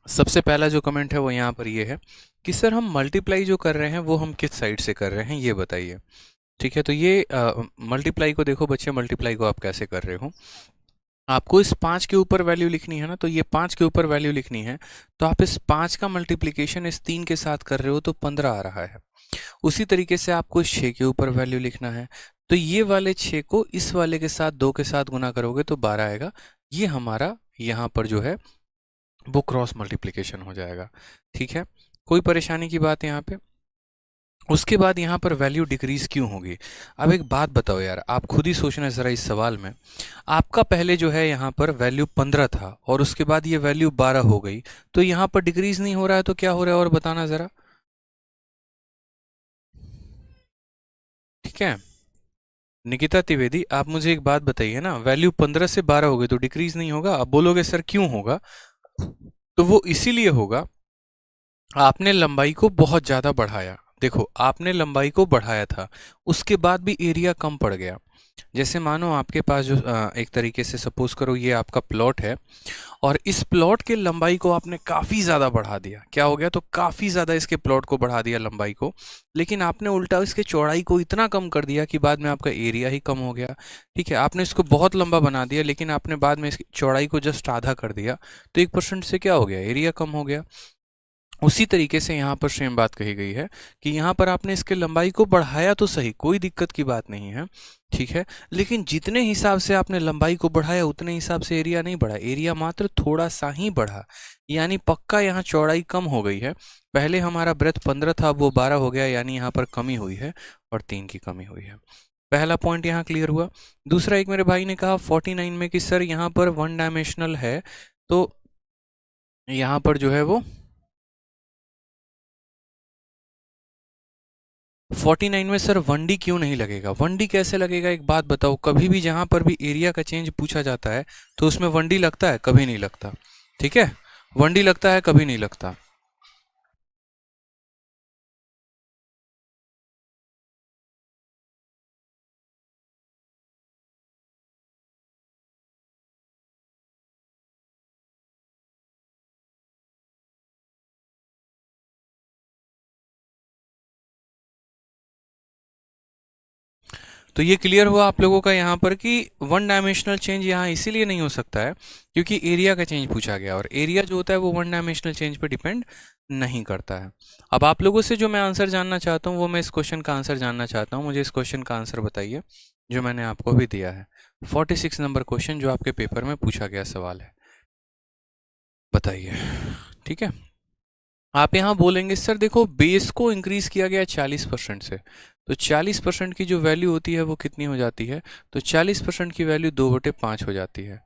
सबसे पहला जो कमेंट है वो यहाँ पर ये है कि सर हम मल्टीप्लाई जो कर रहे हैं वो हम किस साइड से कर रहे हैं, ये बताइए। ठीक है, तो ये मल्टीप्लाई को देखो बच्चे, मल्टीप्लाई को आप कैसे कर रहे हो। आपको इस 5 के ऊपर वैल्यू लिखनी है ना, तो ये 5 के ऊपर वैल्यू लिखनी है, तो आप इस 5 का मल्टीप्लिकेशन इस 3 के साथ कर रहे हो, तो 15 आ रहा है। उसी तरीके से आपको 6 के ऊपर वैल्यू लिखना है, तो ये वाले 6 को इस वाले के साथ 2 के साथ गुना करोगे तो 12 आएगा। ये हमारा यहाँ पर जो है वो क्रॉस मल्टीप्लिकेशन हो जाएगा। ठीक है, कोई परेशानी की बात यहाँ पे? उसके बाद यहाँ पर वैल्यू डिक्रीज क्यों होगी। अब एक बात बताओ यार, आप खुद ही सोचना ज़रा इस सवाल में। आपका पहले जो है यहाँ पर वैल्यू 15 था और उसके बाद ये वैल्यू 12 हो गई, तो यहाँ पर डिक्रीज नहीं हो रहा है तो क्या हो रहा है और बताना ज़रा। ठीक है निकिता त्रिवेदी, आप मुझे एक बात बताइए ना, वैल्यू 15 से 12 हो गई तो डिक्रीज नहीं होगा। आप बोलोगे सर क्यों होगा, तो वो इसीलिए होगा, आपने लंबाई को बहुत ज़्यादा बढ़ाया। देखो आपने लंबाई को बढ़ाया था, उसके बाद भी एरिया कम पड़ गया। जैसे मानो आपके पास जो एक तरीके से सपोज करो ये आपका प्लॉट है, और इस प्लॉट के लंबाई को आपने काफ़ी ज़्यादा बढ़ा दिया। क्या हो गया, तो काफ़ी ज़्यादा इसके प्लॉट को बढ़ा दिया लंबाई को, लेकिन आपने उल्टा इसके चौड़ाई को इतना कम कर दिया कि बाद में आपका एरिया ही कम हो गया। ठीक है, आपने इसको बहुत लंबा बना दिया लेकिन आपने बाद में इसकी चौड़ाई को जस्ट आधा कर दिया, तो 1% से क्या हो गया, एरिया कम हो गया। उसी तरीके से यहाँ पर सेम बात कही गई है कि यहाँ पर आपने इसके लंबाई को बढ़ाया तो सही, कोई दिक्कत की बात नहीं है। ठीक है, लेकिन जितने हिसाब से आपने लंबाई को बढ़ाया उतने हिसाब से एरिया नहीं बढ़ा, एरिया मात्र थोड़ा सा ही बढ़ा। यानी पक्का यहाँ चौड़ाई कम हो गई है। पहले हमारा ब्रेथ 15 था, अब वो 12 हो गया, यानी यहाँ पर कमी हुई है और 3 की कमी हुई है। पहला पॉइंट यहाँ क्लियर हुआ। दूसरा, एक मेरे भाई ने कहा 49 में कि सर यहाँ पर वन डायमेंशनल है, तो यहाँ पर जो है वो 49 में सर 1D क्यों नहीं लगेगा। 1D कैसे लगेगा, एक बात बताओ, कभी भी जहां पर भी एरिया का चेंज पूछा जाता है तो उसमें 1D लगता है, कभी नहीं लगता। ठीक है, 1D लगता है, कभी नहीं लगता। तो ये क्लियर हुआ आप लोगों का यहाँ पर कि वन डायमेंशनल चेंज यहाँ इसीलिए नहीं हो सकता है क्योंकि एरिया का चेंज पूछा गया, और एरिया जो होता है वो वन डायमेंशनल चेंज पर डिपेंड नहीं करता है। अब आप लोगों से जो मैं आंसर जानना चाहता हूँ वो मैं इस क्वेश्चन का आंसर जानना चाहता हूँ। मुझे इस क्वेश्चन का आंसर बताइए जो मैंने आपको भी दिया है। 46 नंबर क्वेश्चन जो आपके पेपर में पूछा गया सवाल है, बताइए। ठीक है, आप यहाँ बोलेंगे सर देखो बेस को इंक्रीज किया गया 40% से, तो 40% की जो वैल्यू होती है वो कितनी हो जाती है, तो 40% की वैल्यू 2/5 हो जाती है।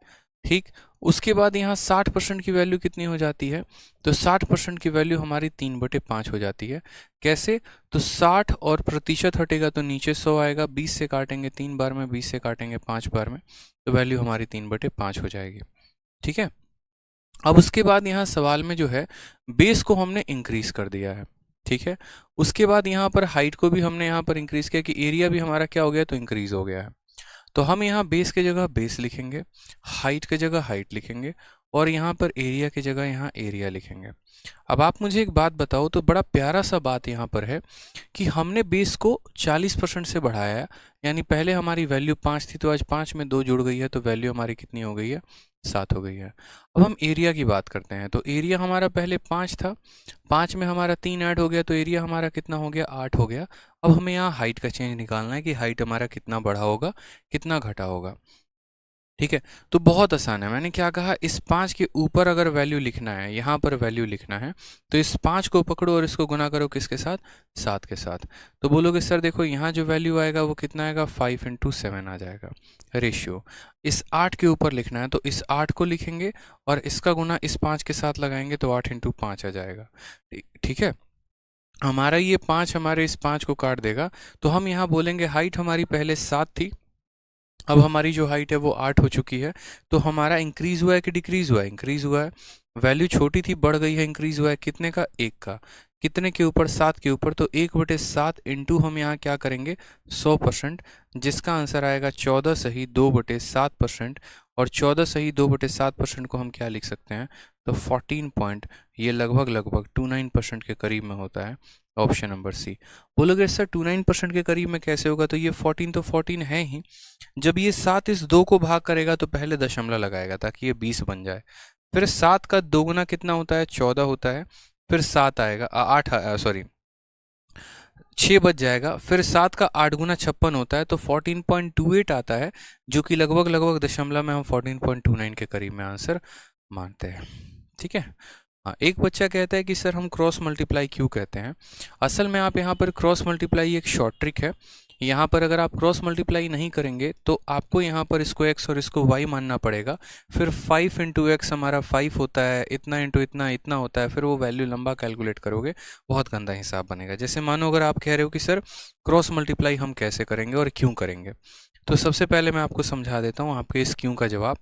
ठीक, उसके बाद यहाँ 60% की वैल्यू कितनी हो जाती है, तो 60% की वैल्यू हमारी 3/5 हो जाती है। कैसे, तो 60 और प्रतिशत हटेगा तो नीचे 100 आएगा, 20 से काटेंगे 3 बार में, 20 से काटेंगे 5 बार में, तो वैल्यू हमारी 3/5 हो जाएगी। ठीक है, अब उसके बाद यहाँ सवाल में जो है बेस को हमने इंक्रीज कर दिया है। ठीक है, उसके बाद यहाँ पर हाइट को भी हमने यहाँ पर इंक्रीज किया कि एरिया भी हमारा क्या हो गया, तो इंक्रीज हो गया है। तो हम यहाँ बेस के जगह बेस लिखेंगे, हाइट के जगह हाइट लिखेंगे, और यहाँ पर एरिया की जगह यहाँ एरिया लिखेंगे। अब आप मुझे एक बात बताओ, तो बड़ा प्यारा सा बात यहाँ पर है कि हमने बेस को 40% से बढ़ाया है, यानी पहले हमारी वैल्यू 5 थी तो आज 5 में 2 जुड़ गई है, तो वैल्यू हमारी कितनी हो गई है, 7 हो गई है। अब हम एरिया की बात करते हैं, तो एरिया हमारा पहले 5 था, 5 में हमारा 3 ऐड हो गया, तो एरिया हमारा कितना हो गया, 8 हो गया। अब हमें यहाँ हाइट का चेंज निकालना है कि हाइट हमारा कितना बढ़ा होगा, कितना घटा होगा। ठीक है, तो बहुत आसान है। मैंने क्या कहा, इस 5 के ऊपर अगर वैल्यू लिखना है, यहाँ पर वैल्यू लिखना है, तो इस 5 को पकड़ो और इसको गुना करो किसके साथ, 7 के साथ। तो बोलोगे सर देखो यहाँ जो वैल्यू आएगा वो कितना आएगा, 5 × 7 आ जाएगा रेशियो। इस 8 के ऊपर लिखना है तो इस 8 को लिखेंगे और इसका गुना इस 5 के साथ लगाएंगे तो 8 × 5 आ जाएगा। ठीक है, हमारा ये 5 हमारे इस 5 को काट देगा, तो हम यहाँ बोलेंगे हाइट हमारी पहले 7 थी, अब हमारी जो हाइट है वो 8 हो चुकी है। तो हमारा इंक्रीज हुआ है कि डिक्रीज हुआ है, इंक्रीज हुआ है। वैल्यू छोटी थी बढ़ गई है, इंक्रीज हुआ है कितने का, 1 का। कितने के ऊपर, 7 के ऊपर, तो 1/7 इंटू हम यहाँ क्या करेंगे, 100%, जिसका आंसर आएगा 14 सही 2/7%। और 14 सही 2/7% को हम क्या लिख सकते हैं, तो 14 पॉइंट, ये लगभग लगभग 29% के करीब में होता है, ऑप्शन नंबर सी। बोलोगे सर 29% के करीब में कैसे होगा, तो ये 14 तो 14 है ही, जब ये 7 इस 2 को भाग करेगा तो पहले दशमलव लगाएगा ताकि ये 20 बन जाए। फिर 7 का दोगुना कितना होता है, 14 होता है। फिर 7 आएगा 8, सॉरी 6 बच जाएगा। फिर 7 का 8 गुना 56 होता है, तो 14.28 आता है, जो कि लगभग लगभग दशमलव में हम 14.29 के करीब में आंसर मानते हैं। ठीक है, हाँ, एक बच्चा कहता है कि सर हम क्रॉस मल्टीप्लाई क्यों कहते हैं। असल में आप यहाँ पर क्रॉस मल्टीप्लाई एक शॉर्ट ट्रिक है। यहाँ पर अगर आप क्रॉस मल्टीप्लाई नहीं करेंगे तो आपको यहाँ पर इसको x और इसको y मानना पड़ेगा। फिर 5 इंटू एक्स हमारा 5 होता है, इतना इंटू इतना इतना होता है, फिर वो वैल्यू लंबा कैलकुलेट करोगे, बहुत गंदा हिसाब बनेगा। जैसे मानो अगर आप कह रहे हो कि सर क्रॉस मल्टीप्लाई हम कैसे करेंगे और क्यों करेंगे, तो सबसे पहले मैं आपको समझा देता हूँ आपके इस क्यों का जवाब।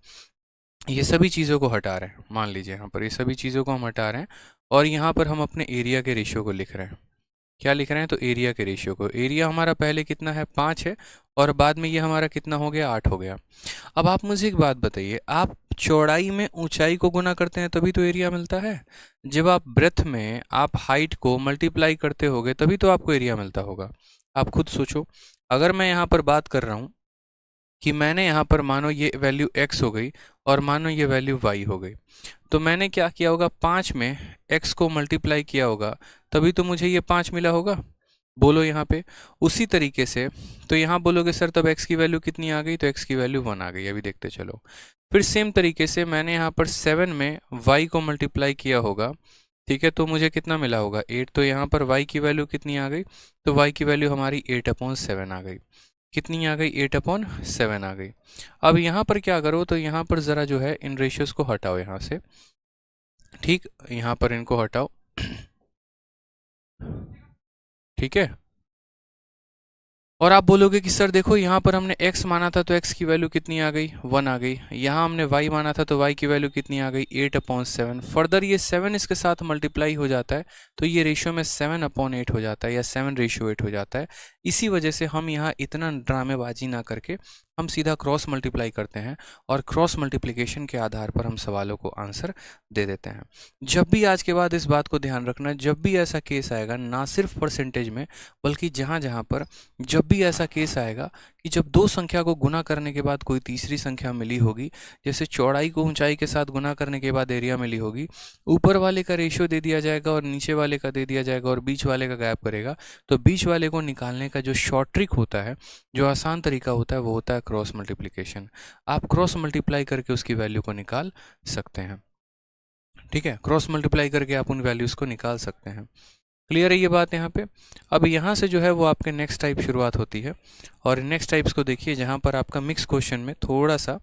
ये सभी चीज़ों को हटा रहे हैं, मान लीजिए यहाँ पर ये सभी चीज़ों को हम हटा रहे हैं और यहाँ पर हम अपने एरिया के रेशियो को लिख रहे हैं। क्या लिख रहे हैं, तो एरिया के रेशियो को। एरिया हमारा पहले कितना है, 5 है, और बाद में ये हमारा कितना हो गया, 8 हो गया। अब आप मुझे एक बात बताइए, आप चौड़ाई में ऊंचाई को गुना करते हैं तभी तो एरिया मिलता है। जब आप ब्रेथ में आप हाइट को मल्टीप्लाई करते होगे तभी तो आपको एरिया मिलता होगा। आप खुद सोचो, अगर मैं यहाँ पर बात कर रहा हूँ कि मैंने यहाँ पर मानो ये वैल्यू x हो गई और मानो ये वैल्यू y हो गई, तो मैंने क्या किया होगा, 5 में x को मल्टीप्लाई किया होगा तभी तो मुझे ये 5 मिला होगा। बोलो यहाँ पे उसी तरीके से, तो यहाँ बोलोगे सर तब x की वैल्यू कितनी आ गई, तो x की वैल्यू 1 आ गई। अभी देखते चलो, फिर सेम तरीके से मैंने यहाँ पर 7 में y को मल्टीप्लाई किया होगा, ठीक है, तो मुझे कितना मिला होगा, 8। तो यहाँ पर y की वैल्यू कितनी आ गई, तो y की वैल्यू हमारी 8/7 आ गई। कितनी आ गई, 8/7 आ गई। अब यहाँ पर क्या करो, तो यहाँ पर ज़रा जो है इन रेशियोज़ को हटाओ यहाँ से, ठीक, यहाँ पर इनको हटाओ, ठीक है। और आप बोलोगे कि सर देखो यहाँ पर हमने x माना था तो x की वैल्यू कितनी आ गई, 1 आ गई। यहाँ हमने y माना था तो y की वैल्यू कितनी आ गई, 8/7। फर्दर ये 7 इसके साथ मल्टीप्लाई हो जाता है तो ये रेशियो में 7/8 हो जाता है, या 7:8 हो जाता है। इसी वजह से हम यहाँ इतना ड्रामेबाजी ना करके हम सीधा क्रॉस मल्टीप्लाई करते हैं और क्रॉस मल्टीप्लिकेशन के आधार पर हम सवालों को आंसर दे देते हैं। जब भी आज के बाद इस बात को ध्यान रखना, जब भी ऐसा केस आएगा, ना सिर्फ परसेंटेज में बल्कि जहाँ जहाँ पर जब भी ऐसा केस आएगा कि जब दो संख्या को गुना करने के बाद कोई तीसरी संख्या मिली होगी, जैसे चौड़ाई को ऊंचाई के साथ गुना करने के बाद एरिया मिली होगी, ऊपर वाले का रेशियो दे दिया जाएगा और नीचे वाले का दे दिया जाएगा और बीच वाले का गायब करेगा, तो बीच वाले को निकालने का जो शॉर्ट ट्रिक होता है, जो आसान तरीका होता है, वो होता है क्रॉस मल्टीप्लिकेशन। आप क्रॉस मल्टीप्लाई करके उसकी वैल्यू को निकाल सकते हैं, ठीक है, क्रॉस मल्टीप्लाई करके आप उन वैल्यूज़ को निकाल सकते हैं। क्लियर है ये बात यहाँ पे। अब यहाँ से जो है वो आपके नेक्स्ट टाइप शुरुआत होती है, और नेक्स्ट टाइप्स को देखिए जहाँ पर आपका मिक्स क्वेश्चन में थोड़ा सा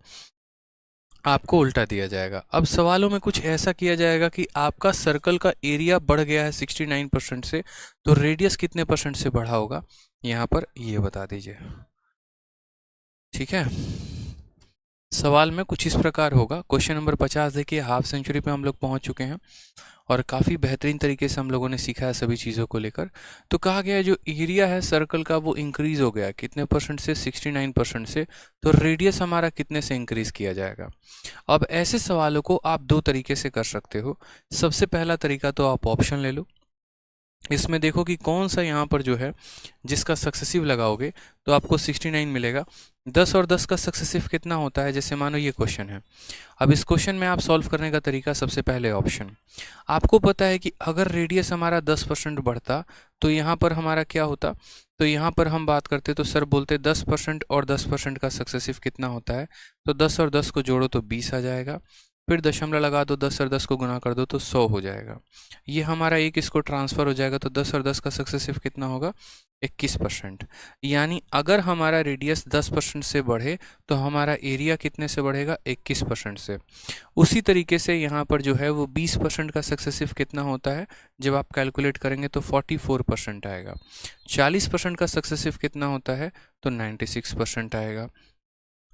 आपको उल्टा दिया जाएगा। अब सवालों में कुछ ऐसा किया जाएगा कि आपका सर्कल का एरिया बढ़ गया है 69% से, तो रेडियस कितने परसेंट से बढ़ा होगा, यहाँ पर ये बता दीजिए, ठीक है। सवाल में कुछ इस प्रकार होगा। क्वेश्चन नंबर 50 देखिए, हाफ सेंचुरी पे हम लोग पहुंच चुके हैं और काफ़ी बेहतरीन तरीके से हम लोगों ने सीखा है सभी चीज़ों को लेकर। तो कहा गया है जो एरिया है सर्कल का वो इंक्रीज़ हो गया कितने परसेंट से, 69% से, तो रेडियस हमारा कितने से इंक्रीज़ किया जाएगा। अब ऐसे सवालों को आप दो तरीके से कर सकते हो। सबसे पहला तरीका तो आप ऑप्शन ले लो, इसमें देखो कि कौन सा यहाँ पर जो है जिसका सक्सेसिव लगाओगे तो आपको 69 मिलेगा। 10 और 10 का सक्सेसिव कितना होता है, जैसे मानो ये क्वेश्चन है। अब इस क्वेश्चन में आप सॉल्व करने का तरीका, सबसे पहले ऑप्शन, आपको पता है कि अगर रेडियस हमारा 10% बढ़ता तो यहाँ पर हमारा क्या होता, तो यहाँ पर हम बात करते तो सर बोलते 10% और 10% का सक्सेसिव कितना होता है, तो 10 और 10 को जोड़ो तो 20 आ जाएगा, फिर दशमलव लगा दो, 10 और 10 को गुना कर दो तो 100 हो जाएगा। ये हमारा एक इसको ट्रांसफ़र हो जाएगा, तो 10 और 10 का सक्सेसिव कितना होगा, 21%। यानी अगर हमारा रेडियस 10% से बढ़े तो हमारा एरिया कितने से बढ़ेगा, 21% से। उसी तरीके से यहाँ पर जो है वो 20% का सक्सेसिव कितना होता है, जब आप कैलकुलेट करेंगे तो 44% आएगा। 40% का सक्सेसिव कितना होता है, तो 96% आएगा।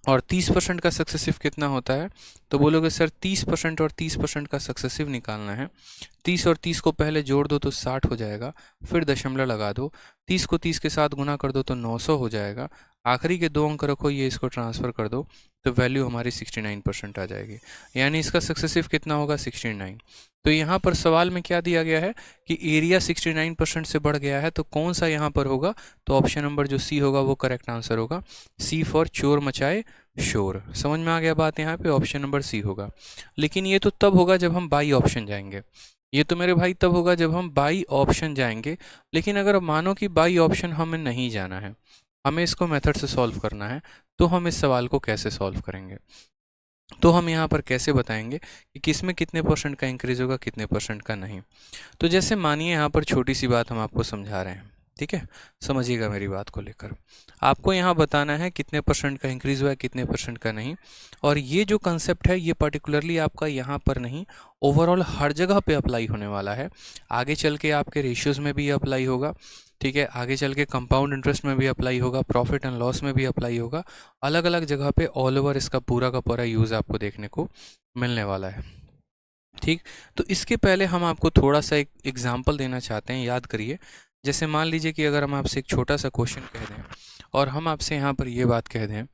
और 30% का सक्सेसिव कितना होता है, तो बोलोगे सर 30% और 30% का सक्सेसिव निकालना है। 30 और 30 को पहले जोड़ दो तो 60 हो जाएगा, फिर दशमलव लगा दो, 30 को 30 के साथ गुना कर दो तो 900 हो जाएगा, आखिरी के दो अंक रखो, ये इसको ट्रांसफ़र कर दो तो वैल्यू हमारी 69% आ जाएगी। यानी इसका सक्सेसिव कितना होगा, 69। तो यहाँ पर सवाल में क्या दिया गया है कि एरिया 69% से बढ़ गया है, तो कौन सा यहाँ पर होगा, तो ऑप्शन नंबर जो सी होगा वो करेक्ट आंसर होगा। सी फॉर चोर मचाए शोर। समझ में आ गया बात, यहाँ पे ऑप्शन नंबर सी होगा। लेकिन ये तो तब होगा जब हम बाई ऑप्शन जाएंगे, ये तो मेरे भाई तब होगा जब हम बाई ऑप्शन जाएंगे। लेकिन अगर मानो कि बाई ऑप्शन हमें नहीं जाना है, हमें इसको मेथड से सॉल्व करना है, तो हम इस सवाल को कैसे सॉल्व करेंगे। तो हम यहाँ पर कैसे बताएंगे कि किस में कितने परसेंट का इंक्रीज होगा, कितने परसेंट का नहीं। तो जैसे मानिए यहाँ पर छोटी सी बात हम आपको समझा रहे हैं, ठीक है, समझिएगा मेरी बात को लेकर। आपको यहाँ बताना है कितने परसेंट का इंक्रीज हुआ है, कितने परसेंट का नहीं। और ये जो कंसेप्ट है ये पर्टिकुलरली आपका यहाँ पर नहीं, ओवरऑल हर जगह पे अप्लाई होने वाला है। आगे चल के आपके रेशियोज़ में भी ये अप्लाई होगा, ठीक है, आगे चल के कंपाउंड इंटरेस्ट में भी अप्लाई होगा, प्रॉफिट एंड लॉस में भी अप्लाई होगा। अलग अलग जगह पे ऑल ओवर इसका पूरा का पूरा यूज़ आपको देखने को मिलने वाला है, ठीक। तो इसके पहले हम आपको थोड़ा सा एक एग्जाम्पल देना चाहते हैं, याद करिए। जैसे मान लीजिए कि अगर हम आपसे एक छोटा सा क्वेश्चन कह दें और हम आपसे यहाँ पर ये बात कह दें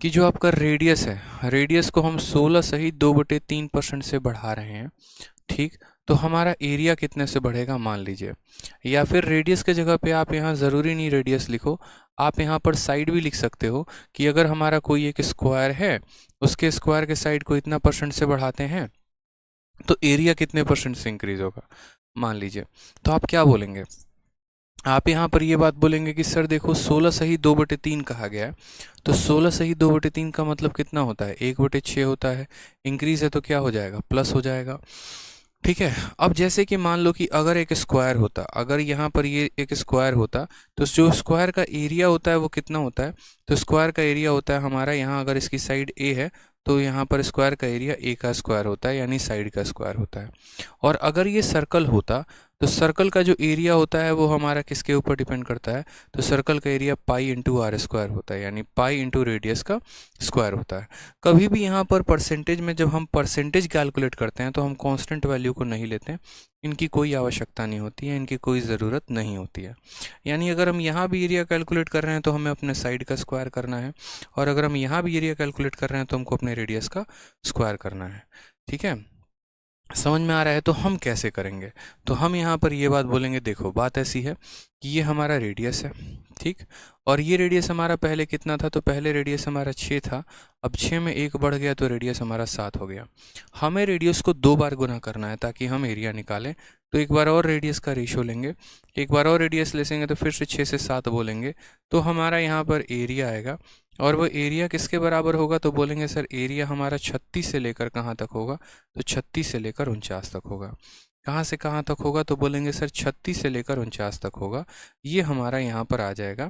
कि जो आपका रेडियस है, रेडियस को हम 16 सही 2/3% से बढ़ा रहे हैं, ठीक। तो हमारा एरिया कितने से बढ़ेगा मान लीजिए। या फिर रेडियस के जगह पे आप यहाँ ज़रूरी नहीं रेडियस लिखो, आप यहाँ पर साइड भी लिख सकते हो कि अगर हमारा कोई एक स्क्वायर है, उसके स्क्वायर के साइड को इतना परसेंट से बढ़ाते हैं तो एरिया कितने परसेंट से इंक्रीज होगा मान लीजिए। तो आप क्या बोलेंगे, आप यहाँ पर ये बात बोलेंगे कि सर देखो 16 सही 2/3 कहा गया है, तो 16 सही 2/3 का मतलब कितना होता है, 1/6 होता है। इंक्रीज है तो क्या हो जाएगा, प्लस हो जाएगा, ठीक है। अब जैसे कि मान लो कि अगर एक स्क्वायर होता, अगर यहाँ पर ये एक स्क्वायर होता, तो जो स्क्वायर का एरिया होता है वो कितना होता है, तो स्क्वायर का एरिया होता है हमारा, यहाँ अगर इसकी साइड ए है तो यहाँ पर स्क्वायर का एरिया ए का स्क्वायर होता है, यानी साइड का स्क्वायर होता है। और अगर ये सर्कल होता तो सर्कल का जो एरिया होता है वो हमारा किसके ऊपर डिपेंड करता है, तो सर्कल का area pi into R square होता है, यानी पाई इंटू रेडियस का स्क्वायर होता है। कभी भी यहाँ पर परसेंटेज में जब हम परसेंटेज कैलकुलेट करते हैं तो हम कांस्टेंट वैल्यू को नहीं लेते हैं, इनकी कोई आवश्यकता नहीं होती है, इनकी कोई ज़रूरत नहीं होती है। यानी अगर हम यहाँ भी एरिया कैलकुलेट कर रहे हैं तो हमें अपने साइड का स्क्वायर करना है, और अगर हम यहाँ भी एरिया कैलकुलेट कर रहे हैं तो हमको अपने रेडियस का स्क्वायर करना है, ठीक है। समझ में आ रहा है। तो हम कैसे करेंगे, तो हम यहाँ पर ये बात बोलेंगे, देखो बात ऐसी है कि ये हमारा रेडियस है, ठीक। और ये रेडियस हमारा पहले कितना था, तो पहले रेडियस हमारा 6 था, अब 6 में 1 बढ़ गया तो रेडियस हमारा 7 हो गया। हमें रेडियस को 2 बार गुना करना है ताकि हम एरिया निकालें। तो एक बार और रेडियस का रेशियो लेंगे, एक बार और रेडियस लेंगे तो फिर से 6 से 7 बोलेंगे, तो हमारा यहाँ पर एरिया आएगा। और वो एरिया किसके बराबर होगा, तो बोलेंगे सर एरिया हमारा 36 से लेकर कहाँ तक होगा, तो 36 से लेकर 49 तक होगा। कहाँ से कहाँ तक होगा, तो बोलेंगे सर 36 से लेकर 49 तक होगा। ये हमारा यहाँ पर आ जाएगा,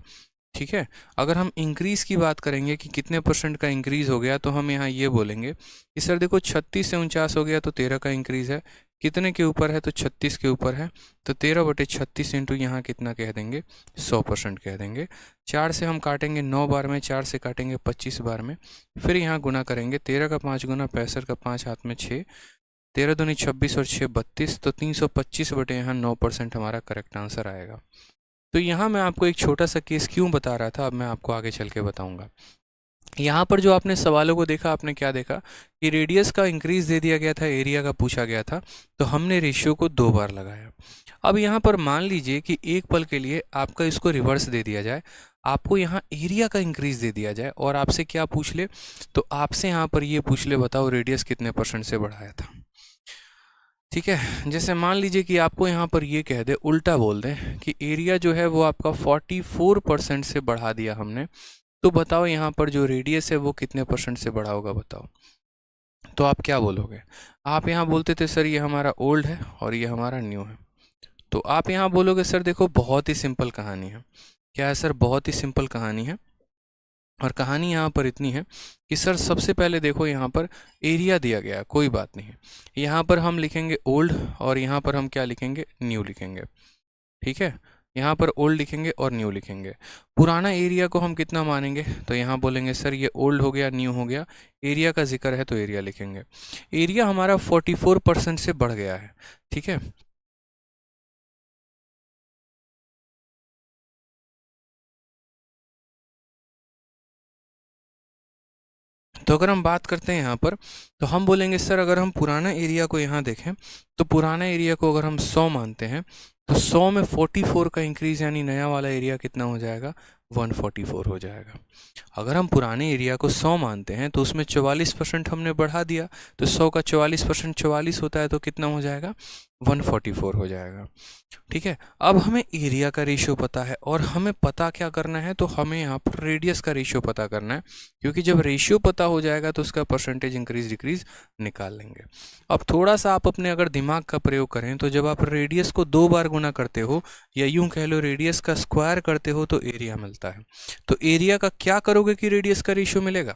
ठीक है। अगर हम इंक्रीज़ की बात करेंगे कि कितने परसेंट का इंक्रीज़ हो गया, तो हम यहाँ ये बोलेंगे कि सर देखो 36 से 49 हो गया तो 13 का इंक्रीज़ है। कितने के ऊपर है, तो 36 के ऊपर है, तो 13/36 इंटू यहाँ कितना कह देंगे, 100% कह देंगे। 4 से हम काटेंगे 9 बार में, 4 से काटेंगे 25 बार में, फिर यहाँ गुना करेंगे, 13 का 5 गुना 65 का 5 हाथ में 6, 13 दूनी 26 और 6 32, तो 325 बटे यहाँ 9% हमारा करेक्ट आंसर आएगा। तो यहाँ मैं आपको एक छोटा सा केस क्यों बता रहा था, अब मैं आपको आगे चल के बताऊँगा। यहाँ पर जो आपने सवालों को देखा, आपने क्या देखा कि रेडियस का इंक्रीज दे दिया गया था, एरिया का पूछा गया था, तो हमने रेशियो को 2 बार लगाया। अब यहाँ पर मान लीजिए कि एक पल के लिए आपका इसको रिवर्स दे दिया जाए, आपको यहाँ एरिया का इंक्रीज दे दिया जाए और आपसे क्या पूछ ले, तो आपसे यहाँ पर ये पूछ ले बताओ रेडियस कितने परसेंट से बढ़ाया था, ठीक है। जैसे मान लीजिए कि आपको यहाँ पर ये कह दे, उल्टा बोल दें कि एरिया जो है वो आपका 44% से बढ़ा दिया हमने, तो बताओ यहाँ पर जो रेडियस है वो कितने परसेंट से बढ़ा होगा, बताओ। तो आप क्या बोलोगे, आप यहाँ बोलते थे सर ये हमारा ओल्ड है और ये हमारा न्यू है, तो आप यहाँ बोलोगे सर देखो बहुत ही सिंपल कहानी है। क्या है सर, बहुत ही सिंपल कहानी है। और कहानी यहाँ पर इतनी है कि सर सबसे पहले देखो यहाँ पर एरिया दिया गया, कोई बात नहीं है, यहाँ पर हम लिखेंगे ओल्ड और यहाँ पर हम क्या लिखेंगे, न्यू लिखेंगे, ठीक है। यहाँ पर ओल्ड लिखेंगे और न्यू लिखेंगे। पुराना एरिया को हम कितना मानेंगे, तो यहाँ बोलेंगे सर ये ओल्ड हो गया, न्यू हो गया, एरिया का जिक्र है तो एरिया लिखेंगे। एरिया हमारा 44% से बढ़ गया है, ठीक है। तो अगर हम बात करते हैं यहाँ पर, तो हम बोलेंगे सर अगर हम पुराना एरिया को यहाँ देखें, तो पुराना एरिया को अगर हम 100 मानते हैं, तो 100 में 44 का इंक्रीज यानी नया वाला एरिया कितना हो जाएगा, 144 हो जाएगा। अगर हम पुराने एरिया को 100 मानते हैं तो उसमें 44% हमने बढ़ा दिया, तो 100 का 44% 44 होता है, तो कितना हो जाएगा? 144 हो जाएगा। ठीक है, अब हमें एरिया का रेशियो पता है और हमें पता क्या करना है, तो हमें यहाँ पर रेडियस का रेशियो पता करना है, क्योंकि जब रेशियो पता हो जाएगा तो उसका परसेंटेज इंक्रीज डिक्रीज निकाल लेंगे। अब थोड़ा सा आप अपने अगर दिमाग का प्रयोग करें तो जब आप रेडियस को 2 बार गुना करते हो, या यूं कह लो रेडियस का स्क्वायर करते हो, तो एरिया मिलता है। तो एरिया का क्या करोगे कि रेडियस का रेशियो मिलेगा?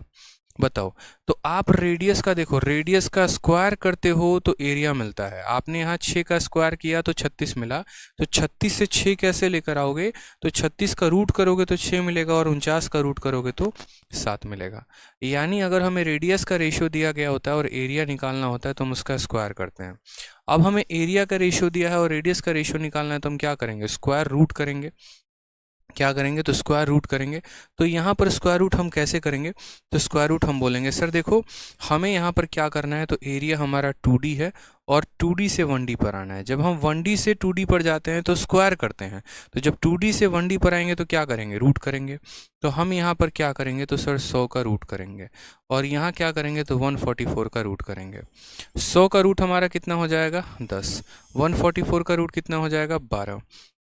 बताओ। तो आप रेडियस का देखो, रेडियस का स्क्वायर करते हो तो एरिया मिलता है। आपने यहाँ 6 का स्क्वायर किया तो 36 मिला, तो 36 से 6 कैसे लेकर आओगे? तो 36 का रूट करोगे तो 6 मिलेगा, और 49 का रूट करोगे तो 7 मिलेगा। यानी अगर हमें रेडियस का रेशियो दिया गया होता है और एरिया निकालना होता है तो हम उसका स्क्वायर करते हैं। अब हमें एरिया का रेशियो दिया है और रेडियस का रेशियो निकालना है, तो हम क्या करेंगे? स्क्वायर रूट करेंगे। क्या करेंगे? तो स्क्वायर रूट करेंगे। तो यहाँ पर स्क्वायर रूट हम कैसे करेंगे? तो स्क्वायर रूट हम बोलेंगे सर देखो, हमें यहाँ पर क्या करना है, तो एरिया हमारा 2D है और 2D से 1D पर आना है। जब हम 1D से 2D पर जाते हैं तो स्क्वायर करते हैं, तो जब 2D से 1D पर आएंगे तो क्या करेंगे? रूट करेंगे। तो हम यहाँ पर क्या करेंगे? तो सर 100 का रूट करेंगे, और यहाँ क्या करेंगे? तो 144 का रूट करेंगे। 100 का रूट हमारा कितना हो जाएगा? 10। 144 का रूट कितना हो जाएगा? 12।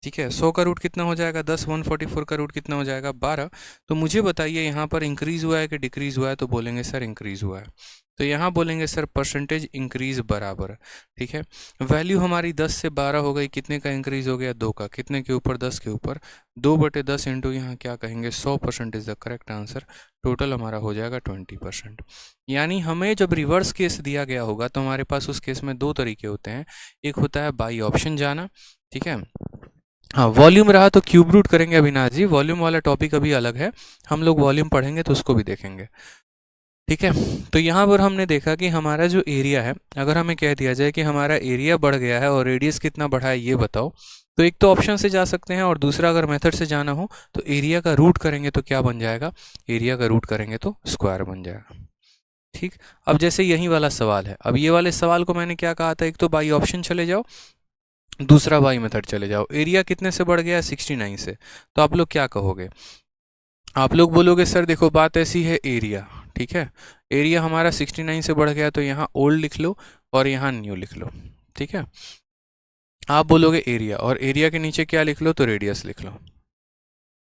ठीक है, 100 का रूट कितना हो जाएगा? 10। 144 का रूट कितना हो जाएगा? 12। तो मुझे बताइए यहाँ पर इंक्रीज हुआ है कि डिक्रीज हुआ है? तो बोलेंगे सर इंक्रीज हुआ है। तो यहाँ बोलेंगे सर परसेंटेज इंक्रीज बराबर। ठीक है, वैल्यू हमारी 10 से 12 हो गई, कितने का इंक्रीज हो गया? 2 का। कितने के ऊपर? 10 के ऊपर। 2/10 इंटू यहाँ क्या कहेंगे? 100% is the correct answer. Total हमारा हो जाएगा 20%। यानी हमें जब रिवर्स केस दिया गया होगा तो हमारे पास उस केस में 2 तरीके होते हैं। एक होता है बाई ऑप्शन जाना, ठीक है। हाँ, वॉल्यूम रहा तो क्यूब रूट करेंगे अविनाश जी, वॉल्यूम वाला टॉपिक अभी अलग है, हम लोग वॉल्यूम पढ़ेंगे तो उसको भी देखेंगे। ठीक है, तो यहाँ पर हमने देखा कि हमारा जो एरिया है, अगर हमें कह दिया जाए कि हमारा एरिया बढ़ गया है और रेडियस कितना बढ़ा है ये बताओ, तो एक तो ऑप्शन से जा सकते हैं और दूसरा अगर मेथड से जाना हो तो एरिया का रूट करेंगे तो क्या बन जाएगा? एरिया का रूट करेंगे तो स्क्वायर बन जाएगा। ठीक, अब जैसे यही वाला सवाल है, अब ये वाले सवाल को मैंने क्या कहा था, एक तो बाई ऑप्शन चले जाओ, दूसरा बाई मेथड चले जाओ। एरिया कितने से बढ़ गया है? 69 से। तो आप लोग क्या कहोगे? आप लोग बोलोगे सर देखो बात ऐसी है, एरिया, ठीक है, एरिया हमारा 69 से बढ़ गया, तो यहाँ ओल्ड लिख लो और यहाँ न्यू लिख लो। ठीक है, आप बोलोगे एरिया, और एरिया के नीचे क्या लिख लो? तो रेडियस लिख लो।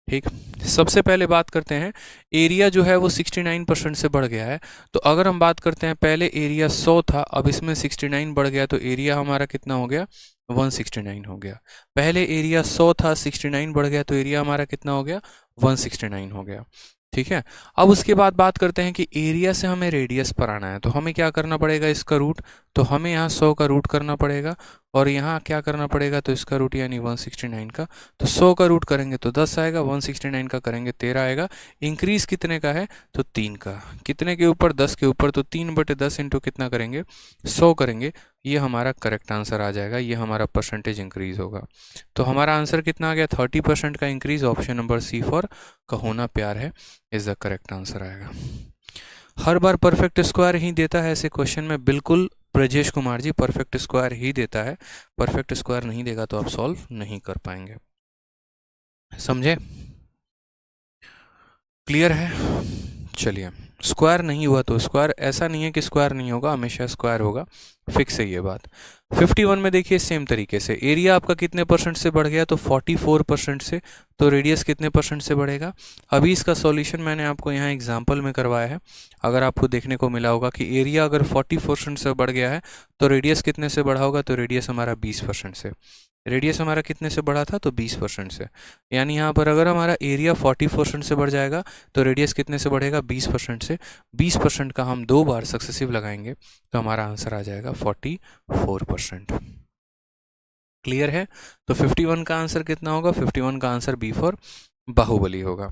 ठीक, सबसे पहले बात करते हैं, एरिया जो है वो 69% से बढ़ गया है। तो अगर हम बात करते हैं, पहले एरिया 100 था, अब इसमें 69 बढ़ गया, तो एरिया हमारा कितना हो गया? 169 हो गया। पहले एरिया 100 था, 69 बढ़ गया, तो एरिया हमारा कितना हो गया? 169 हो गया। ठीक है, अब उसके बाद बात करते हैं कि एरिया से हमें रेडियस पर आना है, तो हमें क्या करना पड़ेगा? इसका रूट। तो हमें यहाँ 100 का रूट करना पड़ेगा, और यहाँ क्या करना पड़ेगा? तो इसका रूट यानी 169 का। तो 100 का रूट करेंगे तो 10 आएगा, 169 का करेंगे 13 आएगा। इंक्रीज कितने का है? तो 3 का। कितने के ऊपर? 10 के ऊपर। तो 3/10 इंटू कितना करेंगे? 100 करेंगे। ये हमारा करेक्ट आंसर आ जाएगा, ये हमारा परसेंटेज इंक्रीज होगा। तो हमारा आंसर कितना आ गया? 30% का increase. Option number C for Kaho Naa Pyaar Hai is the correct answer आएगा। हर बार परफेक्ट स्क्वायर ही देता है ऐसे क्वेश्चन में? बिल्कुल ब्रजेश कुमार जी, परफेक्ट स्क्वायर ही देता है। परफेक्ट स्क्वायर नहीं देगा तो आप सॉल्व नहीं कर पाएंगे। समझे? क्लियर है? चलिए, स्क्वायर नहीं हुआ तो स्क्वायर, ऐसा नहीं है कि स्क्वायर नहीं होगा, हमेशा स्क्वायर होगा, फिक्स है ये बात। 51 में देखिए सेम तरीके से, एरिया आपका कितने परसेंट से बढ़ गया? तो 44% से। तो रेडियस कितने परसेंट से बढ़ेगा? अभी इसका सॉल्यूशन मैंने आपको यहाँ एग्जांपल में करवाया है। अगर आपको देखने को मिला होगा कि एरिया अगर 40% से बढ़ गया है तो रेडियस कितने से बढ़ा होगा? तो रेडियस हमारा 20% से। रेडियस हमारा कितने से बढ़ा था? तो 20% से। यानी यहाँ पर अगर हमारा एरिया 40% से बढ़ जाएगा तो रेडियस कितने से बढ़ेगा? 20% से। 20% का हम 2 बार सक्सेसिव लगाएंगे तो हमारा आंसर आ जाएगा 44%। क्लियर है? तो 51 का आंसर कितना होगा? 51 का आंसर बी फॉर बाहुबली होगा।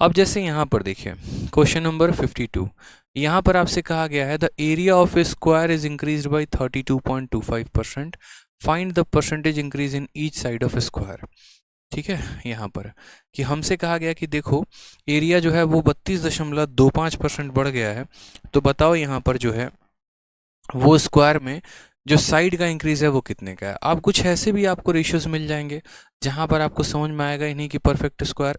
अब जैसे यहाँ पर देखिए क्वेश्चन नंबर 52, यहाँ पर आपसे कहा गया है the area of A square is increased bye 32.25%, find the percentage increase in each side of A square. ठीक है, यहाँ पर कि हमसे कहा गया कि देखो एरिया जो है वो 32.25% बढ़ गया है, तो बताओ यहाँ पर जो है वो स्क्वायर में जो साइड का इंक्रीज है वो कितने का है। आप कुछ ऐसे भी आपको रेशियोज मिल जाएंगे जहां पर आपको समझ में आएगा ही नहीं कि परफेक्ट स्क्वायर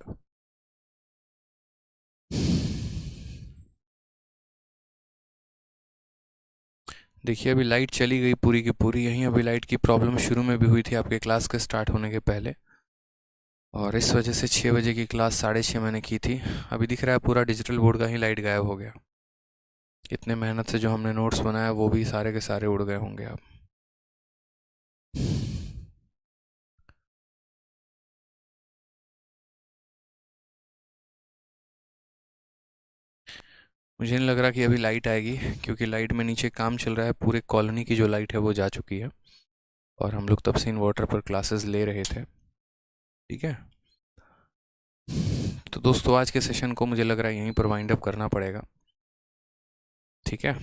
देखिए अभी लाइट चली गई पूरी की पूरी। यहीं अभी लाइट की प्रॉब्लम शुरू में भी हुई थी आपके क्लास के स्टार्ट होने के पहले, और इस वजह से 6 बजे की क्लास 6:30 मैंने की थी। अभी दिख रहा है पूरा डिजिटल बोर्ड का ही लाइट गायब हो गया। इतने मेहनत से जो हमने नोट्स बनाया वो भी सारे के सारे उड़ गए होंगे अब। मुझे नहीं लग रहा कि अभी लाइट आएगी, क्योंकि लाइट में नीचे काम चल रहा है। पूरे कॉलोनी की जो लाइट है वो जा चुकी है, और हम लोग तब से इन्वर्टर पर क्लासेस ले रहे थे। ठीक है, तो दोस्तों आज के सेशन को मुझे लग रहा है यहीं पर वाइंड अप करना पड़ेगा। ठीक है,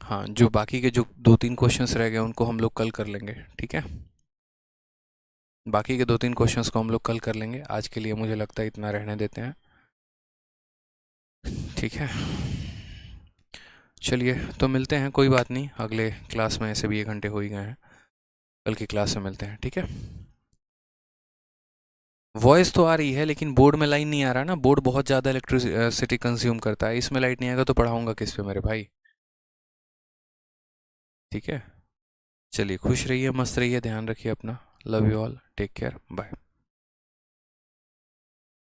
हाँ, जो बाकी के जो 2-3 क्वेश्चंस रह गए उनको हम लोग कल कर लेंगे। ठीक है, बाकी के 2-3 क्वेश्चंस को हम लोग कल कर लेंगे। आज के लिए मुझे लगता है इतना रहने देते हैं। ठीक है, चलिए तो मिलते हैं। कोई बात नहीं, अगले क्लास में ऐसे भी 1 घंटे हो ही गए हैं। कल की क्लास में मिलते हैं। ठीक है, वॉइस तो आ रही है लेकिन बोर्ड में लाइन नहीं आ रहा ना। बोर्ड बहुत ज़्यादा इलेक्ट्रिसिटी कंज्यूम करता है। इसमें लाइट नहीं आएगा तो पढ़ाऊँगा किस पे मेरे भाई। ठीक है, चलिए खुश रहिए, मस्त रहिए, ध्यान रखिए अपना। Love you all, take care, bye.